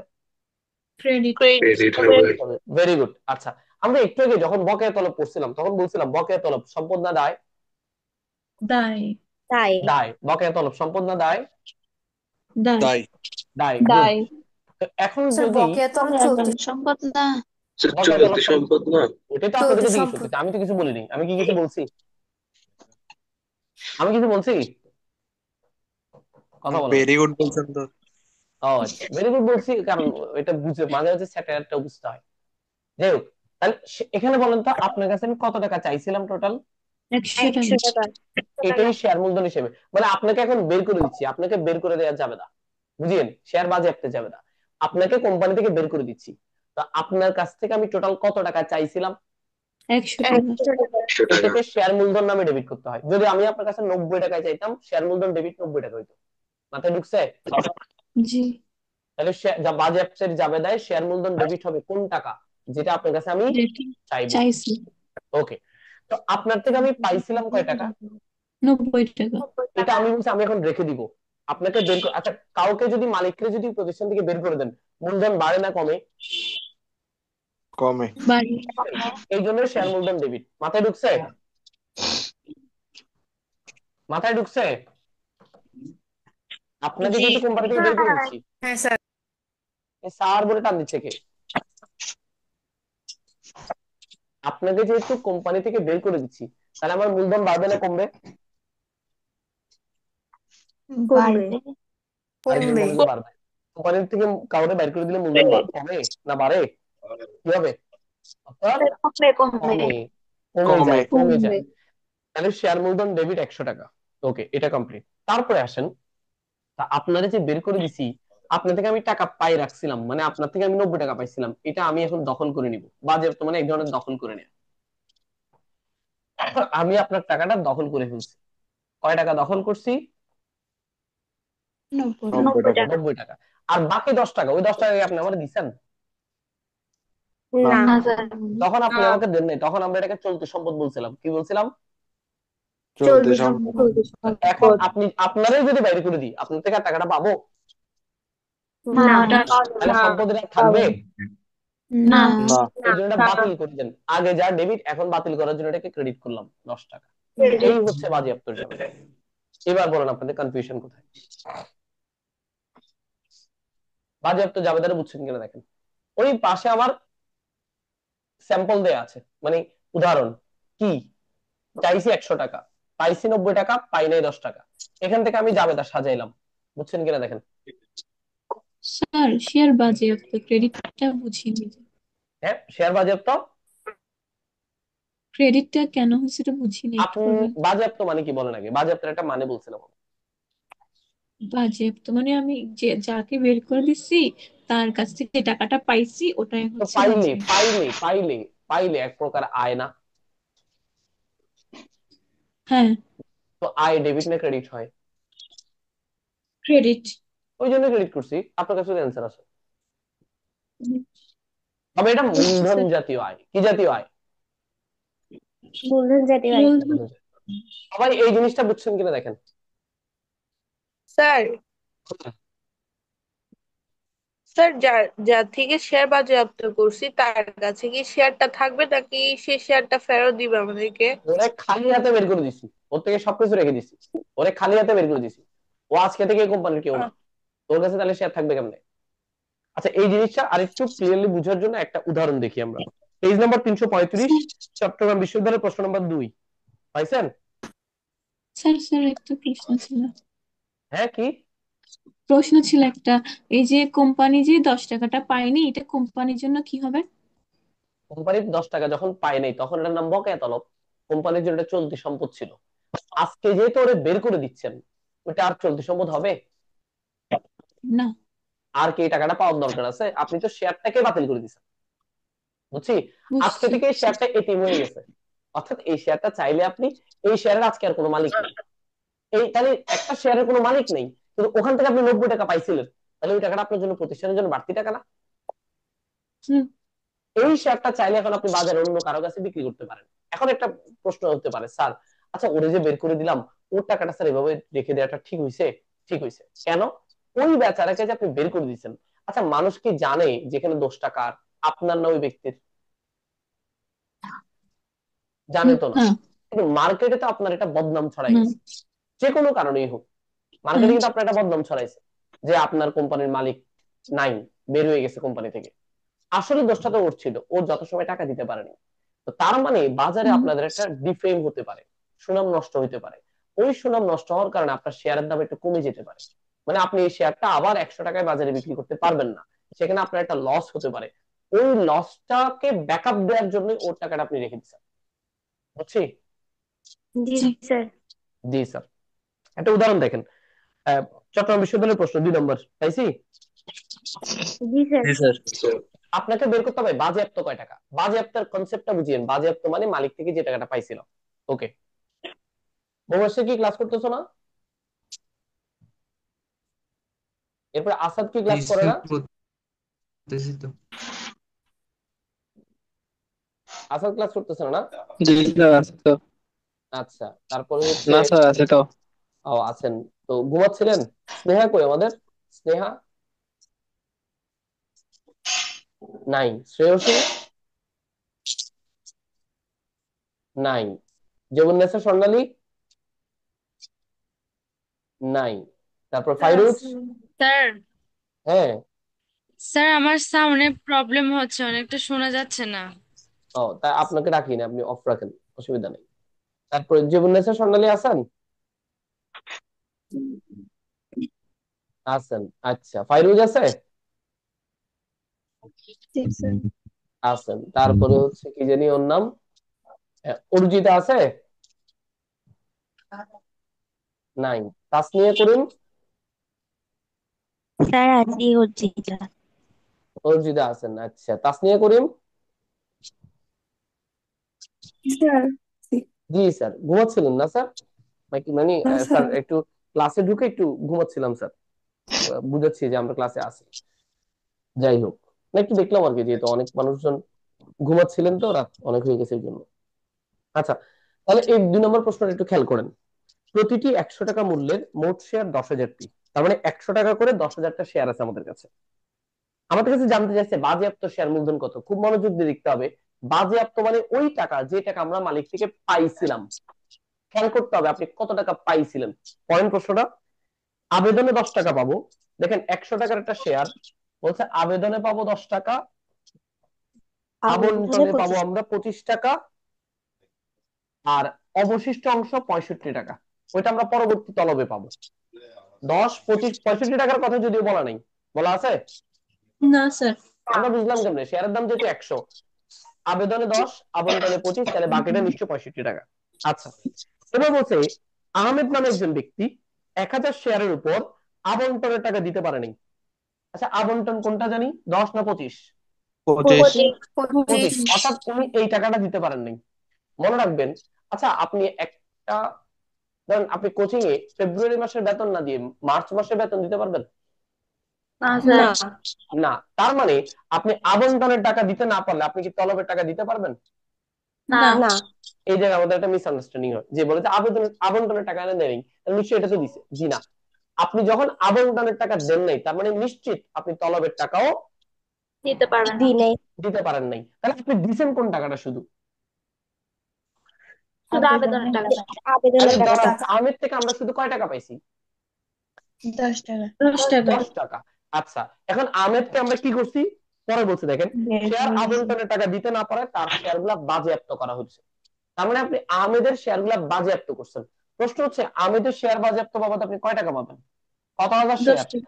ক্রেডিট। ক্রেডিট হবে। Very good. আচ্ছা, আমরা একটু আগে যখন বকেয়া তলব করছিলাম তখন বলছিলাম বকেয়া তলব সম্পদ না দায়? দায়। তাই। দায়। বকেয়া তলব সম্পদ না দায়? দায়। তাই। দায়। দায়। তো এখন স্যার যদি বকেয়া তলব চলতি সম্পদ না। বকেয়া তলব চলতি সম্পদ না। ওটাই তো চলতি আপনাদেরকে জিজ্ঞেস সম্পদ। করতেছি, আমি তো কিছু বলিনি। আমি কি কিছু বলছি? আমি কিছু বলছি? কথা বলো। ভেরি গুড বলছেন তো। ও আচ্ছা, ভেরি গুড বলছি, কারণ এটা বুঝে মাঝে মাঝে স্যাটারটা বুঝতে হয়। যাই হোক, তাহলে এখানে বলেন তো আপনার কাছে আমি কত টাকা চাইছিলাম টোটাল? 100 100 টাকা। টাকা। এটাই শেয়ার মূলধন হিসেবে, মানে আপনাকে এখন বের করে দিচ্ছি, আপনাকে বের করে দেওয়া যাবে না, বুঝলেন? শেয়ার বাজেয়াপ্তে যাবে না, আপনাকে কোম্পানি থেকে বের করে দিচ্ছি। তো আপনার কাছ থেকে আমি টোটাল কত টাকা চাইছিলাম? 100 টাকা। 100 টাকা। 100 টাকা। এটাকে শেয়ার মূলধন নামে ডেবিট করতে হয়। যদি আমি আপনার কাছে 90 টাকায় চাইতাম, শেয়ার মূলধন ডেবিট 90 টাকা হইতো। মাথায় ঢুকছে? জি। তাহলে যা বাজেয়াপ্তের যাবে দেয়, শেয়ার মূলধন ডেবিট হবে কোন টাকা? যেটা আপনার কাছে আমি যেটা চাইবো। চাইছি। ওকে, তো আপনার থেকে আমি পাইছিলাম কয় টাকা? 90 টাকা। এটা আমি বলছি আমি এখন রেখে দিব, আপনাকে বের করে। আচ্ছা, কাউকে যদি মালিককে যদি প্রতিষ্ঠান থেকে বের করে দেন, মূলধন বাড়ে না কমে? কমে। বাড়ি। এই জন্য শেয়ার মূলধন ডেবিট। মাথায় ঢুকছে? মাথায় ঢুকছে? আপনাকে যেহেতু কোম্পানি থেকে বের করে দিচ্ছি। হ্যাঁ স্যার। স্যার বলে টান দিচ্ছে কে? আপনাকে যেহেতু কোম্পানি থেকে বের করে দিচ্ছি, তাহলে আমার মূলধন বাড়বে না কমবে? কমবে। বাড়বে। আরেকজন বলে যে বাড়বে। কোম্পানি থেকে কাউকে বের করে দিলে মূলধন কমে না বাড়ে? কি হবে? আপনার কমবে কমবে কমে, কমে কমে। যায়, কমে কমবে। যায়। তাহলে শেয়ার মূলধন ডেবিট 100 টাকা। ওকে, এটা কমপ্লিট। তারপরে আসেন, তা আপনারা যে বের করে দিছি, আপনার থেকে আমি টাকা পাই রাখছিলাম, মানে আপনার থেকে আমি 90 টাকা পাইছিলাম, এটা আমি এখন দখল করে নিব। বাজেয়াপ্ত মানে এক ধরনের দখল করে নেওয়া। আমি আপনার টাকাটা দখল করে ফেলছি। কয় টাকা দখল করছি? 90 90 টাকা। 90 টাকা। আর বাকি 10 টাকা, ওই 10 টাকা আপনি আমার দিচ্ছেন? না। না স্যার। তখন আপনি আমাকে দেন নাই, তখন আমরা এটাকে চলতি সম্পদ বলছিলাম। কি বলছিলাম? চলতি চলতি সম্পদ। চলতি এখন সম্পদ। আপনি আপনারাই যদি বাইরে করে দিই, আপনার থেকে আর টাকাটা পাবো? না না। ওটা পাওয়া যাবে তাহলে না। সম্পত্তিটা থাকবে? না। না। এই জন্য এটা বাতিল করে দেন। আগে যা ডেবিট, এখন বাতিল করার জন্য এটাকে ক্রেডিট করলাম 10 টাকা। এই হচ্ছে বাজেয়াপ্তর জন্য। এবার বলেন আপনাদের কনফিউশন কোথায়? বাজেয়াপ্ত জাবেদারে বুঝছেন কিনা দেখেন। ওই পাশে আমার স্যাম্পল দেয়া আছে, মানে উদাহরণ। কি চাইছি? 100 টাকা, পাইছি 90 টাকা, পাই নাই 10 টাকা। এখান থেকে আমি জাবেদা সাজাইলাম। বুঝছেন কিনা দেখেন। স্যার শেয়ার বাজেয়াপ্ত ক্রেডিটটা বুঝিনি। হ্যাঁ, শেয়ার বাজেয়াপ্ত। ক্রেডিটটা কেন হয়েছে এটা বুঝিনি, একটু আপনি বলবেন? বাজেয়াপ্ত মানে কি বলেন আগে, বাজেয়াপ্তের একটা মানে বলছিলাম। বাজেয়াপ্ত মানে আমি যে যাকে বের করে দিচ্ছি তার কাছ থেকে যে টাকাটা পাইছি ওটাই তো হচ্ছে পাইলে বাজেয়াপ্ত। পাইলে পাইলে পাইলে এক প্রকার আয় না? হ্যাঁ, তো আয় ডেবিট না ক্রেডিট হয়? ক্রেডিট। ওই জন্য ক্রেডিট করছি। আপনার কাছে অ্যান্সার আছে। তবে এটা বুঝছি মূলধন স্যার। জাতীয় আয়। কি জাতীয় আয়? মূলধন জাতীয় আয়। মূলধন। মূলধন জাতীয়। সবাই এই জিনিসটা বুঝছেন কিনা দেখেন। স্যার স্যার যার থেকে শেয়ার বাজেয়াপ্ত করছি তার কাছে কি শেয়ারটা থাকবে নাকি সে শেয়ারটা ফেরত দিবে আমাদেরকে? ওরে খালি হাতে বের করে দিছি, ওর থেকে সবকিছু রেখে দিছি। ওরে খালি হাতে বের করে দিছি। ও আজকে থেকে কোম্পানির কেউ না। তোর কাছে তাহলে শেয়ার থাকবে কেমনে? আচ্ছা, এই জিনিসটা আরেকটু ক্লিয়ারলি বোঝার জন্য একটা উদাহরণ দেখি আমরা। পেজ নাম্বার 335, চট্টগ্রাম বিশ্ববিদ্যালয়ের প্রশ্ন নাম্বার 2। পাইছেন? স্যার স্যার একটা প্রশ্ন ছিল। হ্যাঁ, কি? প্রশ্ন ছিল একটা, এই যে কোম্পানি যে 10 টাকাটা পায়নি এটা কোম্পানির জন্য কি হবে? কোম্পানির 10 টাকা যখন পায় নাই, তখন এটার নাম বকেয়া তলব। কোম্পানির জন্য এটা চলতি সম্পদ ছিল। আজকে যেহেতু ওরে বের করে দিচ্ছেন, ওটা আর চলতি সম্পদ হবে? না। আর কি এই টাকাটা পাওয়ার দরকার আছে? আপনি তো শেয়ারটাকে বাতিল করে দিচ্ছেন। বুঝছি। আজকে বুঝছি। থেকে এই শেয়ারটা এতিম হয়ে গেছে। অর্থাৎ এই শেয়ারটা চাইলে আপনি, এই শেয়ারের আজকে আর কোনো মালিক নেই। এই তাহলে একটা শেয়ারের কোনো মালিক নেই, কিন্তু ওখান থেকে আপনি 90 টাকা পাইছিলেন, তাহলে ওই টাকাটা আপনার জন্য, প্রতিষ্ঠানের জন্য বাড়তি টাকা না? হুম। এই শেয়ারটা চাইলে এখন আপনি বাজারে অন্য কারো কাছে বিক্রি করতে পারেন। এখন একটা প্রশ্ন হতে পারে, স্যার আচ্ছা ওরে যে বের করে দিলাম, ওর টাকাটা স্যার এভাবে রেখে দেওয়াটা ঠিক হয়েছে? ঠিক হয়েছে কেন? ওই বেচারাকে যে আপনি বের করে দিচ্ছেন, আচ্ছা মানুষ কি জানে যেখানে 10 টাকা আপনার না ওই ব্যক্তির? জানে তো না। না। কিন্তু মার্কেটে তো আপনার এটা বদনাম ছড়াই না। গেছে। যে কোনো কারণেই হোক, মার্কেটে হ্যাঁ। কিন্তু আপনার একটা বদনাম ছড়াইছে যে আপনার কোম্পানির মালিক নাই, বের হয়ে গেছে কোম্পানি থেকে। আসলে দোষটা তো ওর ছিল, ও যত সময় টাকা দিতে পারেনি। তো তার মানে বাজারে হুম। আপনাদের একটা ডিফেম হতে পারে, সুনাম নষ্ট হতে পারে। ওই সুনাম নষ্ট হওয়ার কারণে আপনার শেয়ারের দাম একটু কমে যেতে পারে। মানে আপনি এই শেয়ারটা আবার 100 টাকায় বাজারে বিক্রি করতে পারবেন না। সেখানে আপনার একটা লস হতে পারে। ওই লসটাকে ব্যাকআপ দেওয়ার জন্য ওর টাকাটা আপনি রেখে দিচ্ছেন। বুঝছি? জি জি। স্যার। জি স্যার। একটা উদাহরণ দেখেন। চট্টগ্রাম বিশ্ববিদ্যালয়ের প্রশ্ন 2 নম্বর পাইছি। জি স্যার। জি স্যার। আপনাকে বের করতে হবে বাজেয়াপ্ত কয় টাকা। বাজেয়াপ্তের কনসেপ্টটা বুঝিয়েন। বাজেয়াপ্ত মানে মালিক থেকে যে টাকাটা পাইছিল। ওকে, মৌমাসি কি ক্লাস করতেছো না? এরপর আসাদ কি ক্লাস করে না? করতেছি তো। আসাদ ক্লাস করতেছে না? জি স্যার আছে তো। আচ্ছা, তারপরে হচ্ছে, না স্যার আছে তো। ও আছেন তো, ঘুমাচ্ছিলেন? স্নেহা কই আমাদের? স্নেহা নাই। শ্রেয়সী নাই। যমুন্নেসা স্বর্ণালী নাই। তারপর ফাইরুজ? স্যার হ্যাঁ। স্যার আমার সাউন্ডে প্রবলেম হচ্ছে, অনেকটা শোনা যাচ্ছে না। ও তাই আপনাকে রাখি না, আপনি অফ রাখেন, অসুবিধা নেই। তারপরে জীবনেশ্বর স্বর্ণালী আছেন? আছেন, আচ্ছা। ফাইরুজ আছে? জি স্যার। আছেন। তারপরে হচ্ছে কি জানি ওর নাম, অর্জিতা আছে? নাই। তাসনিয়া করিম? স্যার আছি অর্জিতা। অর্জিতা আছেন, আচ্ছা। তাসনিয়া করিম? স্যার জি স্যার। ঘুমাচ্ছিলেন না স্যার? নাকি মানে না স্যার স্যার। একটু ক্লাসে ঢুকে একটু ঘুমাচ্ছিলাম স্যার, বুঝাচ্ছি যে আমরা ক্লাসে আছি। যাই হোক, না একটু দেখলাম আর কি, যেহেতু অনেক মানুষজন ঘুমাচ্ছিলেন তো, রাত অনেক হয়ে গেছে এই জন্য। আচ্ছা, তাহলে এই 2 নম্বর প্রশ্নটা একটু খেয়াল করেন। প্রতিটি 100 টাকা মূল্যের মোট শেয়ার 10,000টি, তার মানে 100 টাকা করে 10,000টা শেয়ার আছে আমাদের কাছে। আমাদের কাছে জানতে চাইছে বাজেয়াপ্ত শেয়ার মূলধন কত। খুব মনোযোগ দিয়ে দেখতে হবে। বাজেয়াপ্ত মানে ওই টাকা যে টাকা আমরা মালিক থেকে পাইছিলাম। খেয়াল করতে হবে আপনি কত টাকা পাইছিলেন। পয়েন্ট প্রশ্নটা। আবেদনে 10 টাকা পাবো, দেখেন 100 টাকার একটা শেয়ার, বলছে আবেদনে পাবো 10 টাকা, আবেদনে আবন্টনে পাবো 25। আমরা 25 টাকা, আর অবশিষ্ট অংশ 65 টাকা। ওইটা আমরা পরবর্তী তলবে পাবো। 10, 25, 65 টাকার কথা যদিও বলা নেই, বলা আছে? না স্যার। আমরা বুঝলাম কেমনে? শেয়ারের দাম যেহেতু 100, আবেদনে 10, আবন্টনে 25, তাহলে বাকিটা নিশ্চয় 65 টাকা। আচ্ছা, এবার বলছে আহমেদ নামে একজন ব্যক্তি 1000 শেয়ারের উপর আবন্টনের টাকা দিতে পারেনি। আচ্ছা, আবন্টন কোনটা জানি, 10 না 25? 25। 25, অর্থাৎ উনি এই টাকাটা দিতে পারেন নাই। মনে রাখবেন। আচ্ছা, আপনি একটা, ধরেন আপনি কোচিং এ ফেব্রুয়ারি মাসের বেতন না দিয়ে মার্চ মাসের বেতন দিতে পারবেন? না স্যার। না না। তার মানে আপনি আবন্টনের টাকা দিতে না পারলে আপনি কি তলবের টাকা দিতে পারবেন? না। না এই জায়গায় আমাদের একটা মিসআন্ডারস্ট্যান্ডিং হয়, যে বলে যে আবন্টনের টাকা এনে নেই, তাহলে নিশ্চয়ই এটা তো দিছে। জি না, আপনি যখন আবন্টনের টাকা দেন নাই, তার মানে নিশ্চিত আপনি তলবের টাকাও দিতে পারবেন না। দিই নাই। দিতে পারেন নাই। তাহলে আপনি দিছেন কোন টাকাটা? শুধু শুধু আবেদনের আবেদনের টাকাটা। তাহলে আবেদনের ধরেন টাকাটা। আমের থেকে আমরা শুধু কয় টাকা পাইছি? 10 টাকা 10 টাকা। 10 টাকা। আচ্ছা, এখন আমেরকে আমরা কি করছি? পরে বলছি দেখেন, বের শেয়ার করে দিয়েছি। আবন্টনের টাকা দিতে না পারে তার শেয়ার গুলা বাজেয়াপ্ত করা হচ্ছে। তার মানে আপনি আমেদের শেয়ার গুলা বাজেয়াপ্ত করছেন। প্রশ্ন হচ্ছে আমেদের শেয়ার বাজেয়াপ্ত বাবদ আপনি কয় টাকা পাবেন? কত হাজার 10 শেয়ার? টাকা।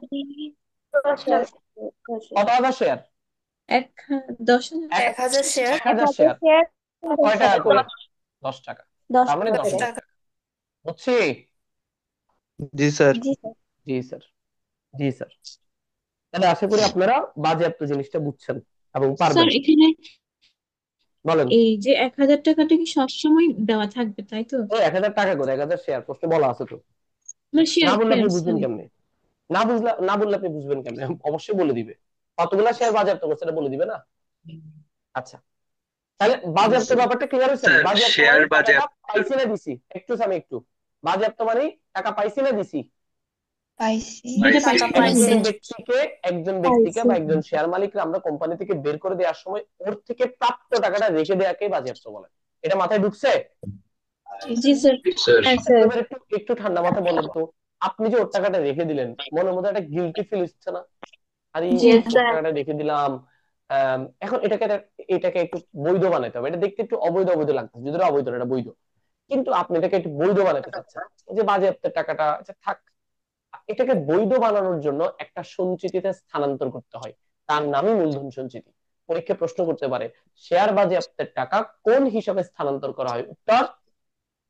10 টাকা। কত হাজার শেয়ার? 10,000। 1,000 share 1,000 1,000 share. শেয়ার কয় 10 টাকা টাকা করে? করে। 10 টাকা। 10 তার মানে টাকা 10 করে। হাজার টাকা। টাকা বুঝছি? জি স্যার। জি স্যার। জি স্যার, জি স্যার। তাহলে আশা করি আপনারা বাজেয়াপ্ত জিনিসটা বুঝছেন এবং স্যার পারবেন। এখানে বলেন। এই যে 1,000 টাকাটা কি সবসময় দেওয়া থাকবে তাই তো? ও 1,000 টাকা করে, 1,000 শেয়ার প্রশ্নে বলা আছে তো। না না শেয়ার বললে শেয়ার আপনি বুঝবেন সরি। কেমনে? না বললে আপনি বুঝবেন কেমনে? অবশ্যই বলে দিবে কতগুলা শেয়ার বাজেয়াপ্ত করছে, এটা বলে দিবে না? আচ্ছা, তাহলে বাজেয়াপ্ত ব্যাপারটা ক্লিয়ার হয়েছেন? স্যার বাজেয়াপ্ত শেয়ার মানে টাকাটা বাজেয়াপ্ত। পাইছি না দিছি। একটু বাজেয়াপ্ত মানে টাকা পাইছি না দিছি। পাইছি। দুইটা পাইছি। পাইছি। একজন ব্যক্তিকে বা একজন শেয়ার মালিককে আমরা কোম্পানি থেকে বের করে দেওয়ার সময় ওর থেকে প্রাপ্ত টাকাটা রেখে দেওয়াকে বাজেয়াপ্ত বলে। এটা মাথায় ঢুকছে? জি স্যার। স্যার হ্যাঁ স্যার। এবার একটু একটু ঠান্ডা মাথায় বলেন তো, আপনি যে ওর টাকাটা রেখে দিলেন, মনের মধ্যে একটা গিল্টি ফিল হচ্ছে না? আরে জি ইয়েস ওর স্যার। টাকাটা রেখে দিলাম। এখন এটাকে একটু বৈধ বানাতে হবে। এটা দেখতে একটু অবৈধ অবৈধ লাগতেছে, যদিও অবৈধ না, এটা বৈধ। কিন্তু আপনি এটাকে একটু বৈধ বানাতে চাচ্ছেন, এই যে বাজেয়াপ্তের টাকাটা, আচ্ছা থাক। এটাকে বৈধ বানানোর জন্য একটা সঞ্চিতিতে স্থানান্তর করতে হয়, তার নামই মূলধন সঞ্চিতি। পরীক্ষায় প্রশ্ন করতে পারে শেয়ার বাজেয়াপ্তের টাকা কোন হিসাবে স্থানান্তর করা হয়? উত্তর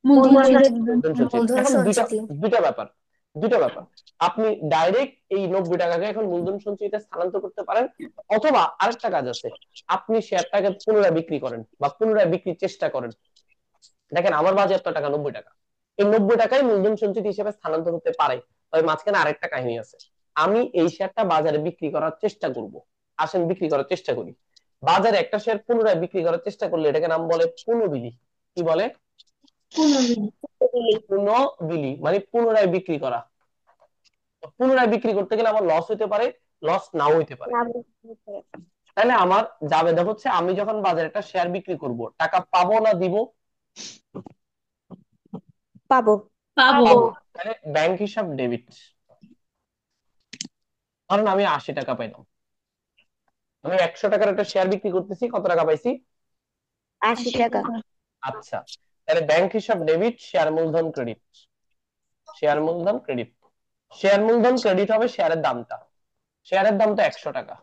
মূলধন মূলধন সঞ্চয়। মূলধন সঞ্চিতি। মূলধন এখন দুইটা সঞ্চিতি। দুইটা ব্যাপার দুইটা ব্যাপার আপনি ডাইরেক্ট এই 90 টাকাকে এখন মূলধন সঞ্চয়িতে স্থানান্তর করতে পারেন, অথবা আরেকটা কাজ আছে, আপনি শেয়ারটাকে পুনরায় বিক্রি করেন বা পুনরায় বিক্রির চেষ্টা করেন। দেখেন আমার বাজেয়াপ্ত টাকা 90 টাকা, এই 90 টাকাই মূলধন সঞ্চিতি হিসেবে স্থানান্তর হতে পারে। তবে মাঝখানে আরেকটা কাহিনী আছে, আমি এই শেয়ারটা বাজারে বিক্রি করার চেষ্টা করব। আসেন বিক্রি করার চেষ্টা করি। বাজারে একটা শেয়ার পুনরায় বিক্রি করার চেষ্টা করলে এটাকে নাম বলে পুনঃবিলি। কি বলে? পুনঃবিলি মানে পুনরায় বিক্রি করা। পুনরায় বিক্রি করতে গেলে আমার লস হতে পারে, লস নাও হইতে পারে। তাহলে আমার জাবেদা হচ্ছে, আমি যখন বাজারে একটা শেয়ার বিক্রি করব, টাকা পাবো না দিব? পাবো। পাবো। পাবো। তাহলে ব্যাংক হিসাব ডেবিট। কারণ আমি 80 টাকা পাইলাম, আমি 100 টাকার একটা শেয়ার বিক্রি করতেছি, কত টাকা পাইছি? 80 80 টাকা। টাকা। আচ্ছা, তাহলে ব্যাংক হিসাব ডেবিট, শেয়ার মূলধন ক্রেডিট। শেয়ার মূলধন ক্রেডিট, শেয়ার মূলধন ক্রেডিট হবে শেয়ারের দামটা। শেয়ারের দাম তো 100 টাকা।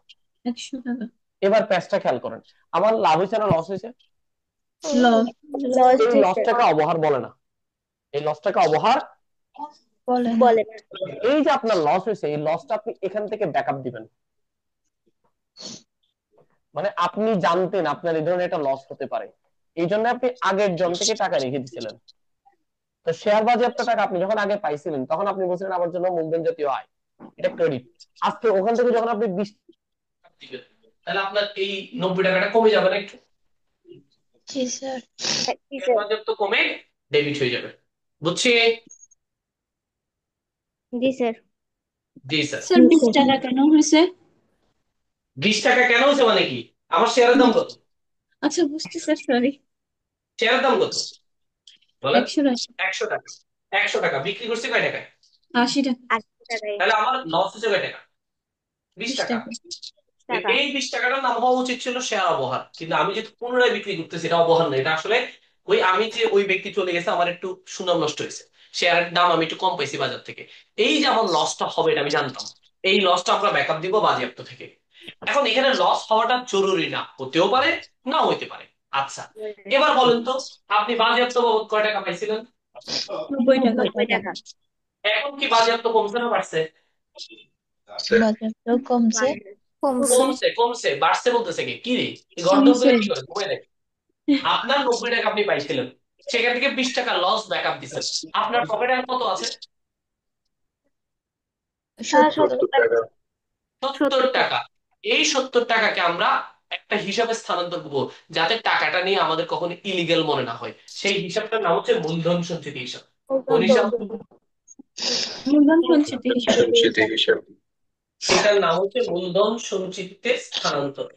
100 টাকা। এবার প্যাচটা খেয়াল করেন, আমার লাভ হয়েছে না লস হয়েছে? লস। লস এই হয়েছে। লসটাকে অবহার বলে না, এই লসটাকে অবহার বলে না। বলে না। এই যে আপনার লস হয়েছে, এই লসটা আপনি এখান থেকে ব্যাকআপ দিবেন। মানে আপনি জানতেন আপনার এই ধরনের একটা লস হতে পারে, এই জন্য আপনি আগের জন থেকে টাকা রেখে দিয়েছিলেন। তো শেয়ার বাজেয়াপ্ত টাকা আপনি যখন আগে পাইছিলেন তখন আপনি বলছিলেন আমার জন্য মূলধন জাতীয় আয়, এটা ক্রেডিট। আজকে ওখান থেকে যখন আপনি 20 টাকা দিবেন, তাহলে আপনার এই 90 টাকাটা কমে যাবে না একটু? জি স্যার। জি শেয়ার স্যার। বাজেয়াপ্ত কমে ডেবিট হয়ে যাবে, বুঝছি? জি স্যার। জি স্যার। স্যার 20 টাকা কেন হয়েছে? 20 টাকা কেন হয়েছে মানে কি? আমার শেয়ারের দাম কত? আচ্ছা বুঝতে স্যার, সরি। শেয়ারের দাম কত বলেন? 100 টাকা। 100 টাকা। 100 টাকা বিক্রি করছে কয় টাকায়? 80 টাকা। 80 টাকায়। তাহলে আমার লস হচ্ছে কয় টাকা? 20 20 টাকা। টাকা। টাকা। এই 20 টাকাটার নাম হওয়া উচিত ছিল শেয়ার অবহার, কিন্তু আমি যেহেতু পুনরায় বিক্রি করতেছি, এটা অবহার না, এটা আসলে ওই আমি যে ওই ব্যক্তি চলে গেছে আমার একটু সুনাম নষ্ট হয়েছে, শেয়ারের দাম আমি একটু কম পাইছি বাজার থেকে, এই যে আমার লসটা হবে এটা আমি জানতাম, এই লসটা আমরা ব্যাকআপ দিব বাজেয়াপ্ত থেকে। এখন এখানে লস হওয়াটা জরুরি না, হতেও পারে না হইতে পারে। আচ্ছা, এবার বলেন তো আপনি বাজেয়াপ্ত বাবদ কয় টাকা পাইছিলেন? 90 টাকা। 90 টাকা। এখন কি বাজেয়াপ্ত কমছে না বাড়ছে? বাজেট কমছে। কমছে। কমছে। কমছে, বাড়ছে বলতেছে কি? কি রে এই গর্দভ করে কি করে কমে দেয়? আপনার 90 টাকা আপনি পাইছিলেন, সেখান থেকে 20 টাকা লস ব্যাকআপ দিচ্ছেন, আপনার পকেটে আর কত আছে? স্যার 70 70 টাকা। 70 টাকা। এই 70 টাকাকে আমরা একটা হিসাবে স্থানান্তর করবো, যাতে টাকাটা নিয়ে আমাদের কখনো ইলিগেল মনে না হয়। সেই হিসাবটার নাম হচ্ছে মূলধন সঞ্চিতি হিসাব। কোন হিসাব? মূলধন সঞ্চিতি হিসাব। সঞ্চিত হিসাব। সেটার নাম হচ্ছে মূলধন সঞ্চিতিতে স্থানান্তর।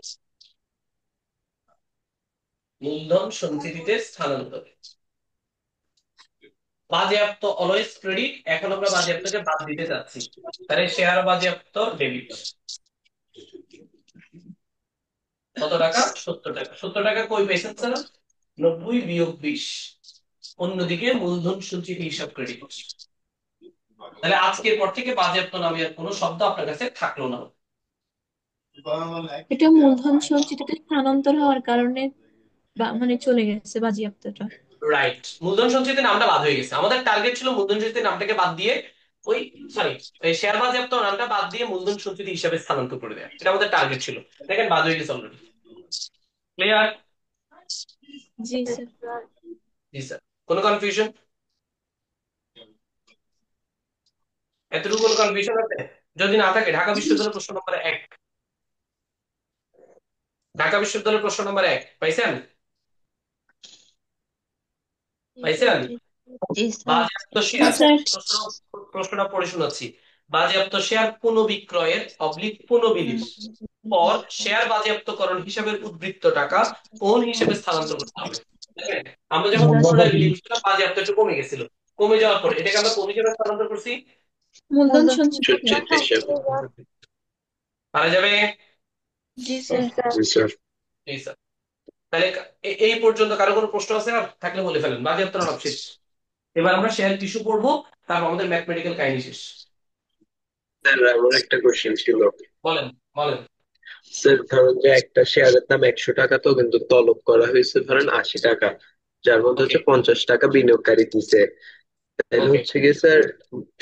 মূলধন সঞ্চিতিতে স্থানান্তর। বাজেয়াপ্ত অলওয়েজ ক্রেডিট, এখন আমরা বাজেয়াপ্তকে বাদ দিতে যাচ্ছি, তাহলে শেয়ার বাজেয়াপ্ত ডেবিট। কত টাকা? 70 টাকা। 70 টাকা কই পেয়েছেন স্যার? 90 বিয়োগ 20। অন্যদিকে মূলধন সঞ্চিতি হিসাব ক্রেডিট। তাহলে আজকের পর থেকে বাজেয়াপ্ত নামে আর কোনো শব্দ আপনার কাছে থাকলো না। এটা মূলধন সঞ্চিতিতে স্থানান্তর হওয়ার কারণে মানে চলে গেছে বাজেয়াপ্তটা। রাইট, মূলধন সঞ্চিতি নামটা বাদ হয়ে গেছে। আমাদের টার্গেট ছিল মূলধন সঞ্চিতি নামটাকে বাদ দিয়ে ওই সরি শেয়ার বাজেয়াপ্ত নামটা বাদ দিয়ে মূলধন সঞ্চিতি হিসাবে স্থানান্তর করে দেওয়া, এটা আমাদের টার্গেট ছিল। দেখেন বাদ হয়ে গেছে অলরেডি। ক্লিয়ার? জি স্যার। জি স্যার। কোনো কনফিউশন? এতটুকু কোনো কনফিউশন আছে? যদি না থাকে ঢাকা বিশ্ববিদ্যালয়ের প্রশ্ন নম্বর 1, ঢাকা বিশ্ববিদ্যালয়ের প্রশ্ন নম্বর 1 পাইছেন? পাইছেন? জি স্যার। বাজেয়াপ্ত শেয়ার, স্যার। প্রশ্নটা পড়ে শোনাচ্ছি। বাজেয়াপ্ত শেয়ার পুনঃবিক্রয়ের পুনঃবিলির পর শেয়ার বাজেয়াপ্তকরণ হিসাবের উদ্বৃত্ত টাকা কোন হিসেবে স্থানান্তর করতে হবে? দেখেন, আমরা যখন পুনরায় বিলি করছিলাম বাজেয়াপ্ত একটু কমে গেছিল, কমে যাওয়ার পর এটাকে আমরা কোন হিসেবে স্থানান্তর করছি? মূলধন সঞ্চিতি। সঞ্চিত হিসাব। পারা যাবে? জি স্যার। জি স্যার। জি স্যার। তাহলে এই পর্যন্ত কারো কোনো প্রশ্ন আছে? আর থাকলে বলে ফেলেন। বাজেয়াপ্ত লাভ শেষ। এবার আমরা শেয়ার ইস্যু করবো, তারপর আমাদের ম্যাথমেটিক্যাল কাহিনী শেষ। স্যার আমার একটা কোশ্চেন ছিল। বলেন বলেন। স্যার ধরুন যে একটা শেয়ারের দাম 100 টাকা, তো কিন্তু তলব করা হয়েছে ধরেন 80 টাকা, যার মধ্যে হচ্ছে 50 টাকা বিনিয়োগকারী দিছে। তাহলে ওকে, হচ্ছে কি স্যার,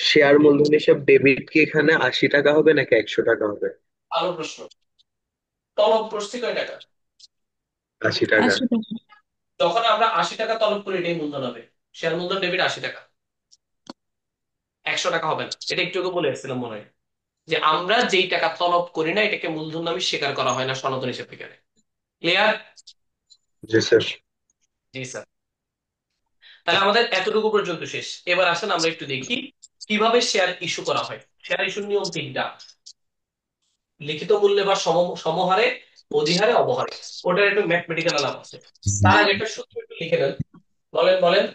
শেয়ার মূলধন হিসাব ডেবিট কি এখানে 80 টাকা হবে নাকি 100 টাকা হবে? ভালো প্রশ্ন। তলব করছি কয় টাকা? 80 টাকা। 80 টাকা। যখন আমরা 80 টাকা তলব করি এটাই মূলধন হবে। শেয়ার মূলধন ডেবিট 80 টাকা, 100 টাকা হবে না। এটা একটু আগে বলে এসেছিলাম মনে হয়, যে আমরা যেই টাকা তলব করি না এটাকে মূলধন নামে স্বীকার করা হয় না সনাতন হিসাব থেকে। ক্লিয়ার? জি স্যার। জি স্যার। তাহলে আমাদের এতটুকু পর্যন্ত শেষ। এবার আসেন আমরা একটু দেখি কিভাবে শেয়ার ইস্যু করা হয়। শেয়ার ইস্যুর নিয়ম 3টা: লিখিত মূল্যে বা সমহারে, অধিহারে, অবহারে। ওটার একটু ম্যাথমেটিক্যাল আলাপ আছে, তার আগে একটা সূত্র একটু লিখে নেন। বলেন বলেন।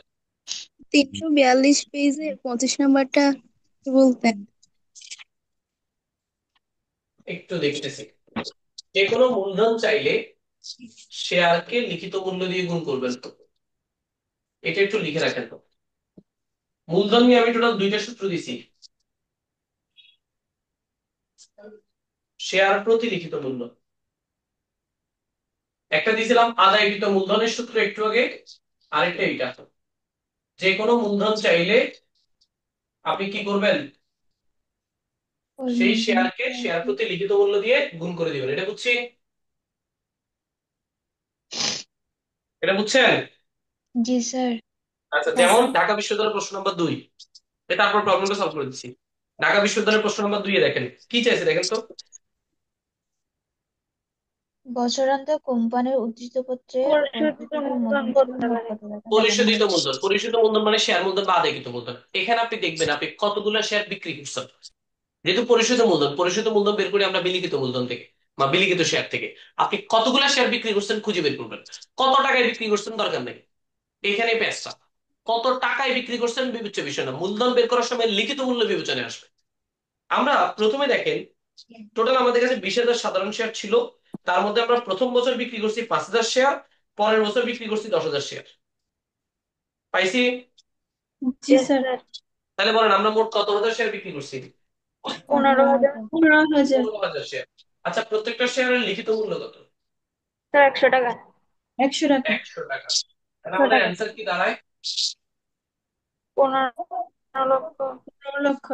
342 পেজে 25 নাম্বারটা বলতেন। একটু দেখতেছি। যে কোনো মূলধন চাইলে শেয়ারকে লিখিত মূল্য দিয়ে গুণ করবেন। এটা একটু লিখে রাখেন তো। মূলধন নিয়ে আমি টোটাল দুইটা সূত্র দিছি, শেয়ার প্রতি লিখিত মূল্য। একটা দিয়েছিলাম আদায়কৃত মূলধনের সূত্র একটু আগে, আরেকটা এইটা। যে কোনো মূলধন চাইলে আপনি কি করবেন, সেই শেয়ারকে শেয়ার প্রতি লিখিত মূল্য দিয়ে গুণ করে দিবেন। এটা বুঝছি, এটা বুঝছেন? জি স্যার। আচ্ছা, যেমন ঢাকা বিশ্ববিদ্যালয়ের প্রশ্ন নম্বর 2, তারপর প্রবলেমটা সলভ করে দিচ্ছি। ঢাকা বিশ্ববিদ্যালয়ের প্রশ্ন নম্বর 2 দেখেন কি চাইছে, দেখেন তো। বছরান্তে কোম্পানির উদ্ধৃতপত্রে পরিশোধিত পরিশোধিত মূলধন মূলধন কত ছিল টাকা? মোট কত টাকা পরিশোধিত মূলধন, পরিশোধিত মূলধন মানে শেয়ার মূলধন বা আদায়কৃত মূলধন। এখানে আপনি দেখবেন আপনি কতগুলো শেয়ার বিক্রি করছেন। যেহেতু পরিশোধিত মূলধন, পরিশোধিত মূলধন বের করি আমরা বিলিখিত মূলধন থেকে বা বিলিখিত শেয়ার থেকে। আপনি কতগুলো শেয়ার বিক্রি করছেন খুঁজে বের করবেন। কত টাকায় বিক্রি করছেন দরকার নেই, এখানে পেঁচটা। কত টাকায় বিক্রি করছেন বিবেচ্য বিষয় না, মূলধন বের করার সময় লিখিত মূল্য বিবেচনায় আসবে। আমরা প্রথমে দেখেন টোটাল আমাদের কাছে 20,000 সাধারণ শেয়ার ছিল, তার মধ্যে আমরা প্রথম বছর বিক্রি করছি 5,000 শেয়ার, পরের বছর বিক্রি করছি 10,000 শেয়ার। পাইছি? জি স্যার। তাহলে বলেন আমরা মোট কত হাজার শেয়ার বিক্রি করছি? 15,000। 15,000। 15,000 শেয়ার। আচ্ছা, প্রত্যেকটা শেয়ারের লিখিত মূল্য কত? স্যার 100 টাকা। 100 টাকা। 100 টাকা। তাহলে আমাদের অ্যান্সার কি দাঁড়ায়? 15 লক্ষ। 15 লক্ষ।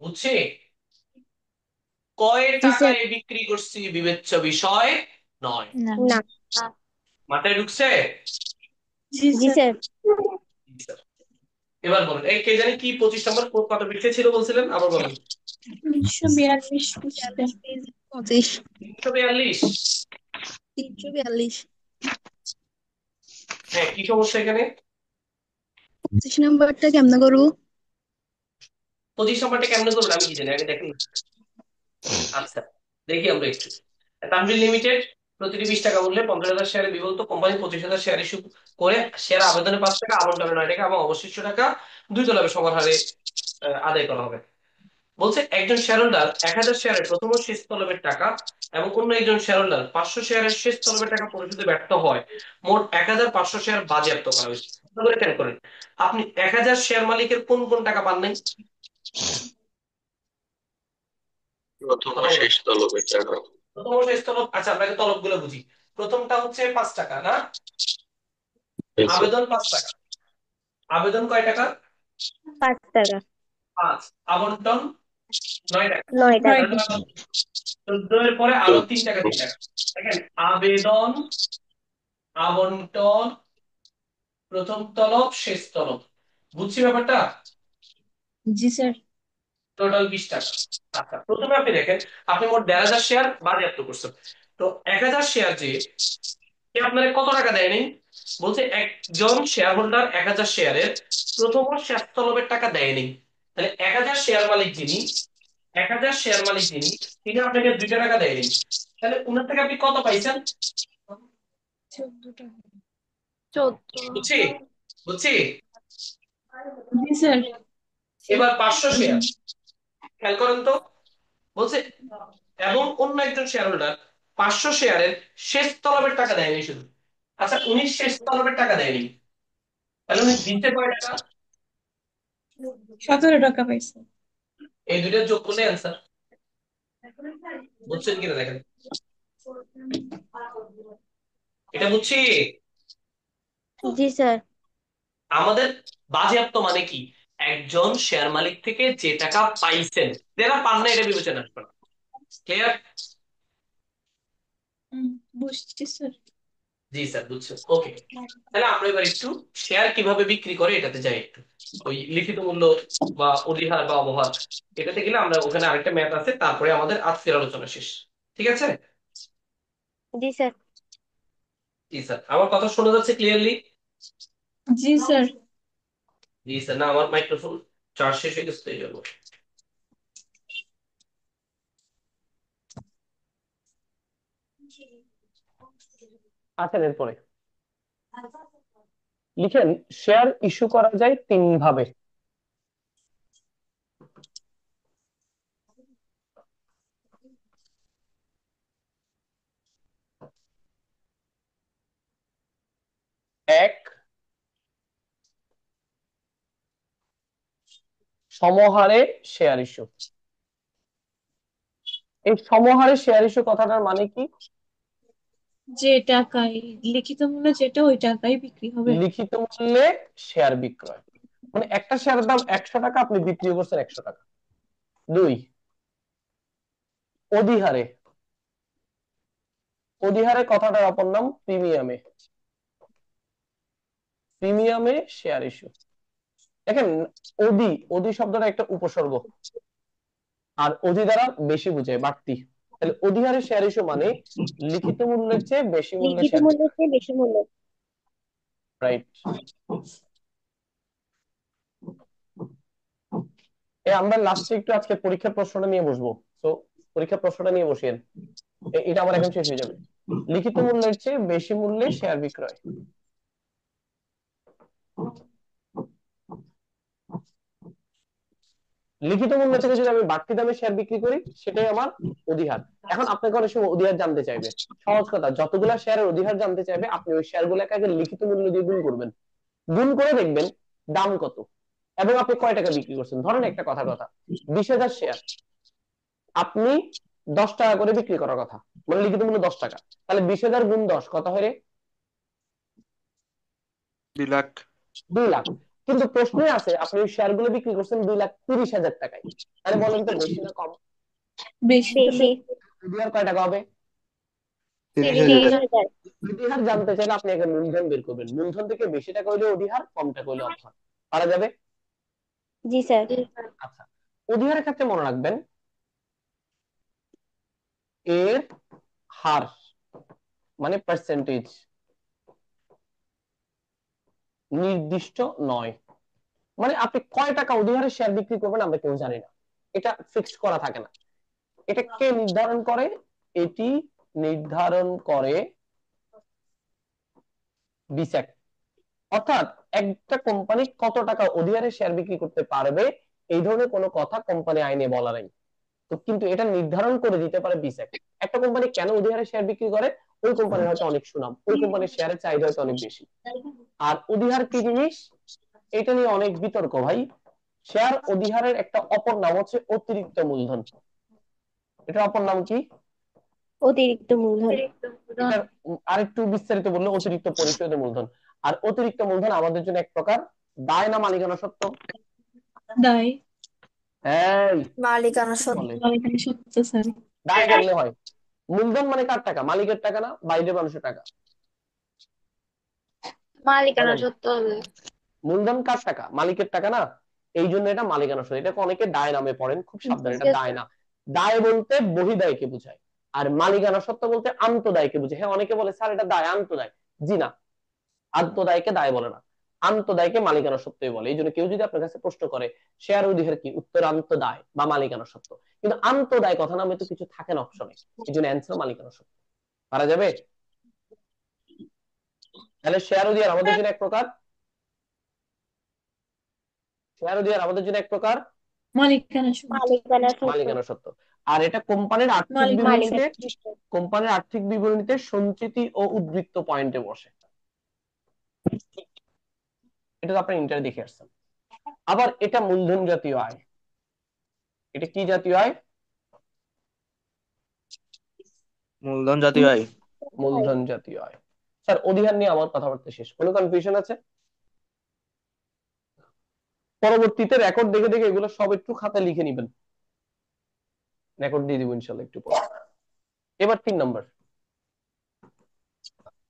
বুঝছি। কয় জি স্যার। টাকায় বিক্রি করছি বিবেচ্য বিষয় নয়। না। না। মাথায় ঢুকছে? জি জি স্যার। স্যার। এবার বলেন, এই কে জানি কি 25 নম্বর কত পৃষ্ঠায় ছিল বলছিলেন, আবার বলেন। 342 পৃষ্ঠা। 25। 342। 342। হ্যাঁ, কি সমস্যা এখানে? 25 নাম্বারটা কেমনে করবো? 25 নম্বরটা কেমনে করবেন আমি কি জানি, আগে দেখেন। আচ্ছা, দেখি আমরা একটু। তানভীর লিমিটেড প্রতিটি 20 টাকা মূল্যে 50,000 শেয়ারে বিভক্ত কোম্পানি 25,000 শেয়ার ইস্যু করে শেয়ার আবেদনে 5 টাকা, আবন্টনে 9 টাকা এবং অবশিষ্ট টাকা 2 তলবে সমান হারে আদায় করা হবে। বলছে একজন শেয়ার হোল্ডার 1,000 শেয়ারের প্রথম ও শেষ তলবের টাকা এবং অন্য একজন শেয়ার হোল্ডার 500 শেয়ারের শেষ তলবের টাকা পরিশোধে ব্যর্থ হয়, মোট 1,500 শেয়ার বাজেয়াপ্ত করা হয়েছে। ভালো করে খেয়াল করেন, আপনি 1,000 শেয়ার মালিকের কোন কোন টাকা পান নাই? প্রথম ও শেষ তলবের টাকা। প্রথম ও শেষ তলব। আচ্ছা, আপনাকে তলব গুলো বুঝি। প্রথমটা হচ্ছে 5 টাকা না, আবেদন 5 টাকা। আবেদন কয় টাকা? 5 টাকা। 5। আবন্টন 9 টাকা। 9 টাকা। 14 এর পরে আরো 3 টাকা 3 টাকা। দেখেন, আবেদন, আবন্টন, প্রথম তলব, শেষ তলব। বুঝছি ব্যাপারটা? জি স্যার। টোটাল 20 টাকা। আচ্ছা, প্রথমে আপনি দেখেন আপনি মোট 1,500 শেয়ার বাজেয়াপ্ত করছেন। তো 1,000 শেয়ার যে কে আপনারা কত টাকা দেয়নি, বলছে একজন শেয়ার হোল্ডার 1,000 শেয়ারের প্রথম ও শেষ তলবের টাকা দেয়নি। তাহলে 1,000 শেয়ার মালিক যিনি, 1,000 শেয়ার মালিক যিনি, তিনি আপনাকে 2 টাকা দেয়নি। তাহলে উনার থেকে আপনি কত পাইছেন? 14 টাকা। 14। বুঝছি, বুঝছি। জি স্যার। এবার 500 শেয়ার খেয়াল করেন তো। বলছে এবং অন্য একজন শেয়ার হোল্ডার 500 শেয়ারের শেষ তলবের টাকা দেয়নি শুধু। আচ্ছা, উনি শেষ তলবের টাকা দেয়নি, তাহলে উনি দিতে কয় টাকা? 17 টাকা পাইছে। এই দুইটা যোগ করলে অ্যান্সার। বুঝছেন কিনা দেখেন, এটা বুঝছি। জি স্যার। আমাদের বাজেয়াপ্ত মানে কি, একজন শেয়ার মালিক থেকে যে টাকা পাইছেন, যারা পান না এটা বিবেচনা আসবে না। ক্লিয়ার? বুঝছি স্যার। জি স্যার, বুঝছেন। ওকে, তাহলে আমরা এবার একটু শেয়ার কিভাবে বিক্রি করে এটাতে যাই একটু। ওই লিখিত মূল্য বা অধিহার বা অবহার এটাতে গেলে আমরা ওখানে আরেকটা ম্যাথ আছে, তারপরে আমাদের আজকের আলোচনা শেষ। ঠিক আছে? জি স্যার। জি স্যার, আমার কথা শোনা যাচ্ছে ক্লিয়ারলি? জি স্যার। জি স্যার, না আমার মাইক্রোফোন চার্জ শেষ হয়ে গেছে তো এই জন্য। আচ্ছা, এরপরে লিখেন শেয়ার ইস্যু করা যায় 3 ভাবে। সমহারে শেয়ার ইস্যু। এই সমহারে শেয়ার ইস্যু কথাটার মানে কি? যে টাকায় লিখিত মূল্য যেটা ওই টাকায় বিক্রি হবে। লিখিত মূল্যে শেয়ার বিক্রয়, মানে একটা শেয়ারের দাম 100 টাকা, আপনি বিক্রি করছেন 100 টাকা। 2, অধিহারে। অধিহারে কথাটার অপর নাম প্রিমিয়ামে। প্রিমিয়ামে শেয়ার ইস্যু। দেখেন, অধি শব্দটা একটা উপসর্গ, আর অধি দ্বারা বেশি বোঝায়, বাড়তি। তাহলে অধিহারে শেয়ার ইস্যু মানে লিখিত মূল্যের চেয়ে বেশি মূল্যে লিখিত শেয়ার মূল্যের বিক্রয়। চেয়ে বেশি মূল্য। রাইট। আমরা লাস্টে একটু আজকে পরীক্ষার প্রশ্নটা নিয়ে বসবো। তো পরীক্ষার প্রশ্নটা নিয়ে বসিয়েন, এটা আমার এখন শেষ হয়ে যাবে। লিখিত মূল্যের চেয়ে বেশি মূল্যে শেয়ার বিক্রয়। লিখিত মূল্য থেকে যদি আমি বাড়তি দামে শেয়ার বিক্রি করি, সেটাই আমার অধিহার। এখন আপনাকে অনেক সময় অধিহার জানতে চাইবে। সহজ কথা, যতগুলা শেয়ারের অধিহার জানতে চাইবে, আপনি ওই শেয়ার গুলাকে আগে লিখিত মূল্য দিয়ে গুণ করবেন। গুণ করে দেখবেন দাম কত এবং আপনি কয় টাকা বিক্রি করছেন। ধরেন একটা কথা 20,000 শেয়ার আপনি 10 টাকা করে বিক্রি করার কথা, মানে লিখিত মূল্য 10 টাকা। তাহলে 20,000 গুণ 10 কত হয় রে? 2 লাখ। 2 লাখ। কিন্তু প্রশ্নে আছে আপনি ওই শেয়ার গুলো বিক্রি করছেন 2,30,000 টাকায়। তাহলে বলেন তো বেশি না কম? বেশি। বেশি। অধিহার কয় টাকা হবে? 30,000। 30,000। অধিহার জানতে চাইলে আপনি আগে মূলধন বের করবেন। মূলধন থেকে বেশি টাকা হইলে অধিহার, কম টাকা হইলে অপহার। পারা যাবে? জি স্যার। আচ্ছা, অধিহারের ক্ষেত্রে মনে রাখবেন এর হার মানে পার্সেন্টেজ নির্দিষ্ট নয়। মানে আপনি কয় টাকা অধিহারে শেয়ার বিক্রি করবেন আমরা কেউ জানি না, এটা ফিক্সড করা থাকে না। এটা কে নির্ধারণ করে? এটি নির্ধারণ করে বিসেক। অর্থাৎ একটা কোম্পানি কত টাকা অধিহারে শেয়ার বিক্রি করতে পারবে এই ধরনের কোনো কথা কোম্পানি আইনে বলা নাই। তো কিন্তু এটা নির্ধারণ করে দিতে পারে বিসেক। একটা কোম্পানি কেন অধিহারে শেয়ার বিক্রি করে? ওই কোম্পানির হয়তো অনেক সুনাম, ওই কোম্পানির শেয়ারের চাহিদা হয়তো অনেক বেশি। আর অধিহার কি জিনিস, এটা নিয়ে অনেক বিতর্ক ভাই। শেয়ার অধিহারের একটা অপর নাম হচ্ছে অতিরিক্ত মূলধন। এটা অপর নাম কি? অতিরিক্ত মূলধন। এটার আরেকটু বিস্তারিত বললে অতিরিক্ত পরিশোধিত মূলধন। আর অতিরিক্ত মূলধন আমাদের জন্য এক প্রকার দায় না মালিকানা সত্ত্ব? দায়। হ্যাঁ, মালিকানা সত্ত্ব। বলে মালিকানা সত্ত্ব স্যার। দায় কেমনে হয়? মূলধন মানে কার টাকা? মালিকের টাকা না বাইরের মানুষের টাকা? মালিকানা বলেন, সত্ত্ব হবে। মূলধন কার টাকা? মালিকের টাকা না? এই জন্য এটা মালিকানা সত্ত্ব। এটাকে অনেকে দায় নামে পড়েন, খুব সাবধান, এটা দায় না। দায় বলতে বহিদায়কে বোঝায়, আর মালিকানা সত্ত্ব বলতে আন্তদায়কে বোঝায়। হ্যাঁ, অনেকে বলে স্যার এটা দায়, আন্তদায়। জি না, আন্তদায়কে দায় বলে না, আন্তদায়কে মালিকানা সত্ত্বই বলে। এই জন্য কেউ যদি আপনার কাছে প্রশ্ন করে শেয়ার অধিহার কি, উত্তর আন্তদায় বা মালিকানা সত্ত্ব। কিন্তু আন্তদায় কথা নামে তো কিছু থাকে না অপশনে, এই জন্য অ্যান্সার মালিকানা সত্ত্ব। পারা যাবে? তাহলে শেয়ার অধিহার আমাদের জন্য এক প্রকার, শেয়ার অধিহার আমাদের জন্য এক প্রকার মালিকানা সত্ত্ব। মালিকানা সত্ত্ব। মালিকানা সত্ত্ব। আর এটা কোম্পানির আর্থিক মালিকানা বিবরণীতে, সত্ত্ব। কোম্পানির আর্থিক বিবরণীতে সঞ্চিতি ও উদ্বৃত্ত পয়েন্টে বসে। এটা তো আপনি ইন্টারে দেখে আসছেন। আবার এটা মূলধন জাতীয় আয়। এটা কি জাতীয় আয়? মূলধন জাতীয় আয়। মূলধন জাতীয় আয়। স্যার অধিহার নিয়ে আমার কথাবার্তা শেষ, কোনো কনফিউশন আছে? পরবর্তীতে রেকর্ড দেখে দেখে এগুলো সব একটু খাতায় লিখে নিবেন, রেকর্ড দিয়ে দিব ইনশাল্লাহ একটু পরে। এবার 3 নাম্বার।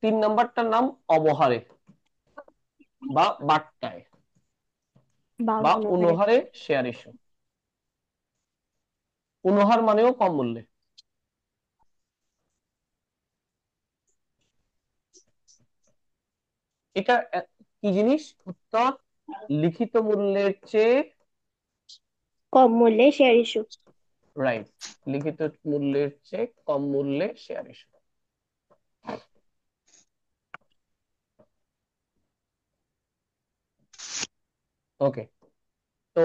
3 নাম্বারটার নাম অবহারে বা বাট্টায় বা অনুহারে শেয়ার ইস্যু। অনুহার মানেও কম মূল্যে। এটা কি জিনিস? উত্তর লিখিত মূল্যের চেয়ে কম মূল্যে শেয়ার ইস্যু। রাইট, লিখিত মূল্যের চেয়ে কম মূল্যে শেয়ার ইস্যু। ওকে, তো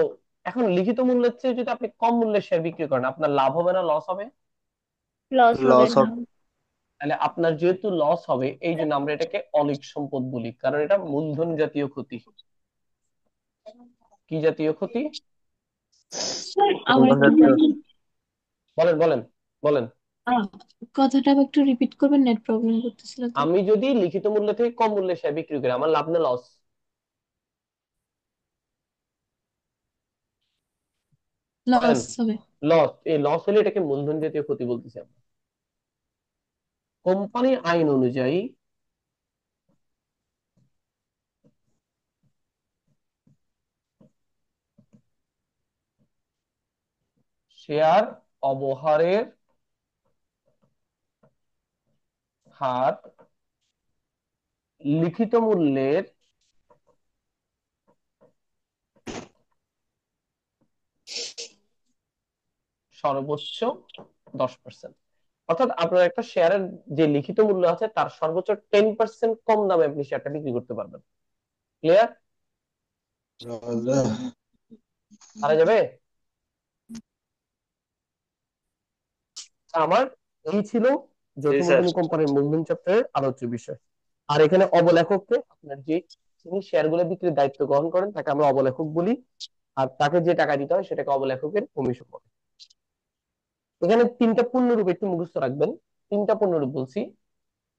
এখন লিখিত মূল্যের চেয়ে যদি আপনি কম মূল্যে শেয়ার বিক্রি করেন, আপনার লাভ হবে না লস হবে? লস লস হবে। হবে। তাহলে আপনার যেহেতু লস হবে, এই জন্য আমরা এটাকে অলীক সম্পদ বলি, কারণ এটা মূলধন জাতীয় ক্ষতি। কি জাতীয় ক্ষতি? স্যার আমার মূলধন একটা জাতীয় বলেন বলেন বলেন। আহ, কথাটা আবার একটু রিপিট করবেন, নেট প্রবলেম করতেছিল তো। আমি যদি লিখিত মূল্য থেকে কম মূল্যে শেয়ার বিক্রি করি, আমার লাভ না লস? বলেন। লস হবে। লস। এই লস হলে এটাকে মূলধন জাতীয় ক্ষতি বলতেছি আমরা। কোম্পানি আইন অনুযায়ী শেয়ার অবহারের হার লিখিত মূল্যের সর্বোচ্চ 10%। অর্থাৎ আপনার একটা শেয়ারের যে লিখিত মূল্য আছে তার সর্বোচ্চ 10% কম দামে আপনি শেয়ারটা বিক্রি করতে পারবেন। ক্লিয়ার? পারা যাবে? আমার এই ছিল জি যৌথ স্যার। মূলধনী কোম্পানির মূলধন চ্যাপ্টারের আলোচ্য বিষয়। আর এখানে অবলেখককে, আপনার যে তিনি শেয়ারগুলো বিক্রির দায়িত্ব গ্রহণ করেন তাকে আমরা অবলেখক বলি, আর তাকে যে টাকা দিতে হয় সেটাকে অবলেখকের কমিশন বলে। এখানে তিনটা পূর্ণরূপ একটু মুখস্থ রাখবেন। তিনটা পূর্ণরূপ বলছি।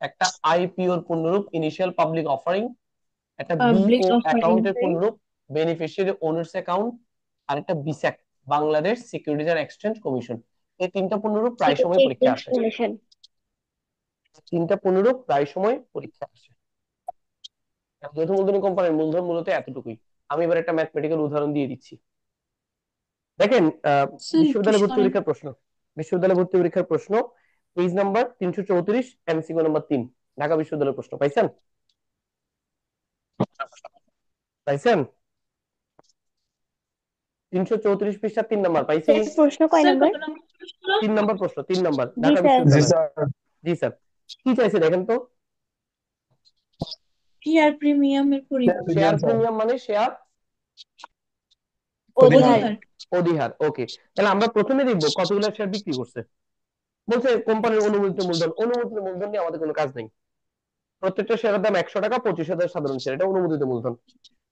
একটা আইপিওর পূর্ণরূপ, ইনিশিয়াল পাবলিক অফারিং। একটা পাবলিক বিও অফারিং। অ্যাকাউন্টের পূর্ণরূপ, বেনিফিশিয়ারি ওনার্স অ্যাকাউন্ট। আর একটা BSEC, Bangladesh securities and exchange commission. এই তিনটা পূর্ণরূপ প্রায় সময় পরীক্ষা আসে। কমিশন। তিনটা পূর্ণরূপ প্রায় সময় পরীক্ষা আসে। যৌথ মূলধনী কোম্পানির মূলধন মূলত এতটুকুই। আমি এবার একটা ম্যাথমেটিক্যাল উদাহরণ দিয়ে দিচ্ছি। দেখেন, স্যার একটু বিশ্ববিদ্যালয় ভর্তি সরেন। পরীক্ষার প্রশ্ন। বিশ্ববিদ্যালয় ভর্তি পরীক্ষার প্রশ্ন, page number 334, MCQ number 3, Dhaka বিশ্ববিদ্যালয়ের প্রশ্ন। পাইছেন? পাইছেন? 334 পৃষ্ঠা 3 নাম্বার পাইছি। প্রশ্ন কয় স্যার নাম্বার? কত নম্বর প্রশ্ন? 3 নাম্বার প্রশ্ন, 3 নাম্বার, জি ঢাকা স্যার। বিশ্ববিদ্যালয়। জি স্যার। কি চাইছে দেখেন তো? শেয়ার প্রিমিয়ামের পরিমাণ। শেয়ার প্রিমিয়াম মানে শেয়ার অধিহার। অধিহার। অধিহার। ওকে, তাহলে আমরা প্রথমে দেখবো কতগুলো শেয়ার বিক্রি করছে। বলছে কোম্পানির অনুমোদিত মূলধন। অনুমোদিত মূলধন নিয়ে আমাদের কোনো কাজ নেই। প্রত্যেকটা শেয়ারের দাম 100 টাকা, 25,000 সাধারণ শেয়ার, এটা অনুমোদিত মূলধন।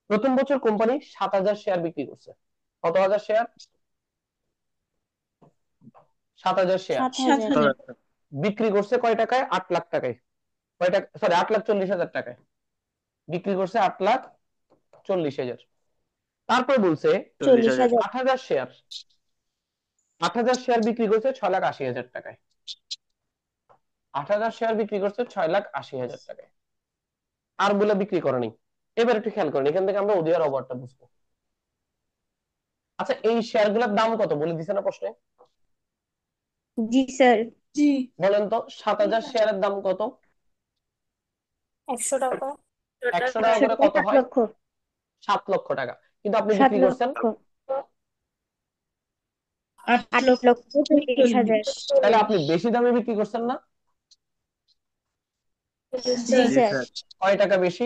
প্রথম বছর কোম্পানি 7,000 শেয়ার বিক্রি করছে। কত হাজার শেয়ার? 7,000 শেয়ার 7,000। বিক্রি করছে কয় টাকায়? 8 লাখ টাকায়। কয় টাকা? সরি, 8,40,000 টাকায় বিক্রি করছে। 8,40,000। তারপর বলছে 40,000। 8,000 শেয়ার, 8,000 শেয়ার বিক্রি করছে 6,80,000 টাকায়। 8,000 শেয়ার বিক্রি করছে 6,80,000 টাকায়। আর বলে বিক্রি করেনি। এবার একটু খেয়াল করেন, এখান থেকে আমরা অধিহার অবহারটা বুঝবো। আচ্ছা, এই শেয়ার গুলোর দাম কত বলে দিছে না প্রশ্নে? জি স্যার। জি। বলেন তো 7,000 শেয়ারের দাম কত? 100 টাকা। 100 টাকা করে কত 7 হয়? লক্ষ। 7 লক্ষ টাকা। কিন্তু আপনি 7 বিক্রি করছেন লক্ষ। 8 8 লক্ষ লক্ষ 40,000। 40। তাহলে আপনি বেশি দামে বিক্রি করছেন না? জি জি। স্যার। কয় টাকা বেশি?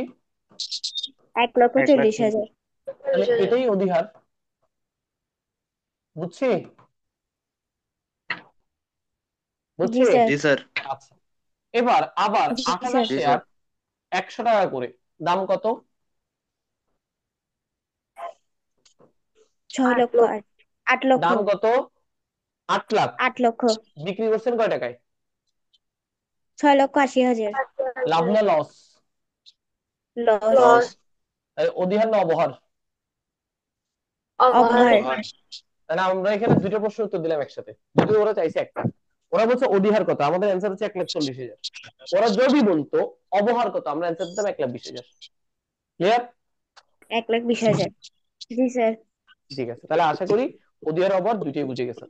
1,40,000। তাহলে এটাই অধিহার। বুঝছি? জি বুঝছি? স্যার। জি স্যার। আচ্ছা, এবার আবার জি 8,000 স্যার। জি শেয়ার স্যার। 100 টাকা করে, দাম কত? 6 লক্ষ। 8 লক্ষ। দাম কত? 8 লাখ। 8 লক্ষ। বিক্রি করছেন কয় টাকায়? 6,80,000। লাভ না লস? লস। লস। অধিহার না অবহার? অবহার। তাহলে আমরা এখানে দুটো প্রশ্ন উত্তর দিলাম একসাথে, যদিও ওরা চাইছে একটা। ওরা বলছে অধিহার কত, আমাদের অ্যান্সার হচ্ছে 1,40,000। ওরা যদি বলতো অবহার কত, আমরা অ্যান্সার দিতাম 1,20,000। ক্লিয়ার? 1,20,000। জি স্যার। ঠিক আছে, তাহলে আশা করি অধিহার অবহার দুইটাই বুঝে গেছেন।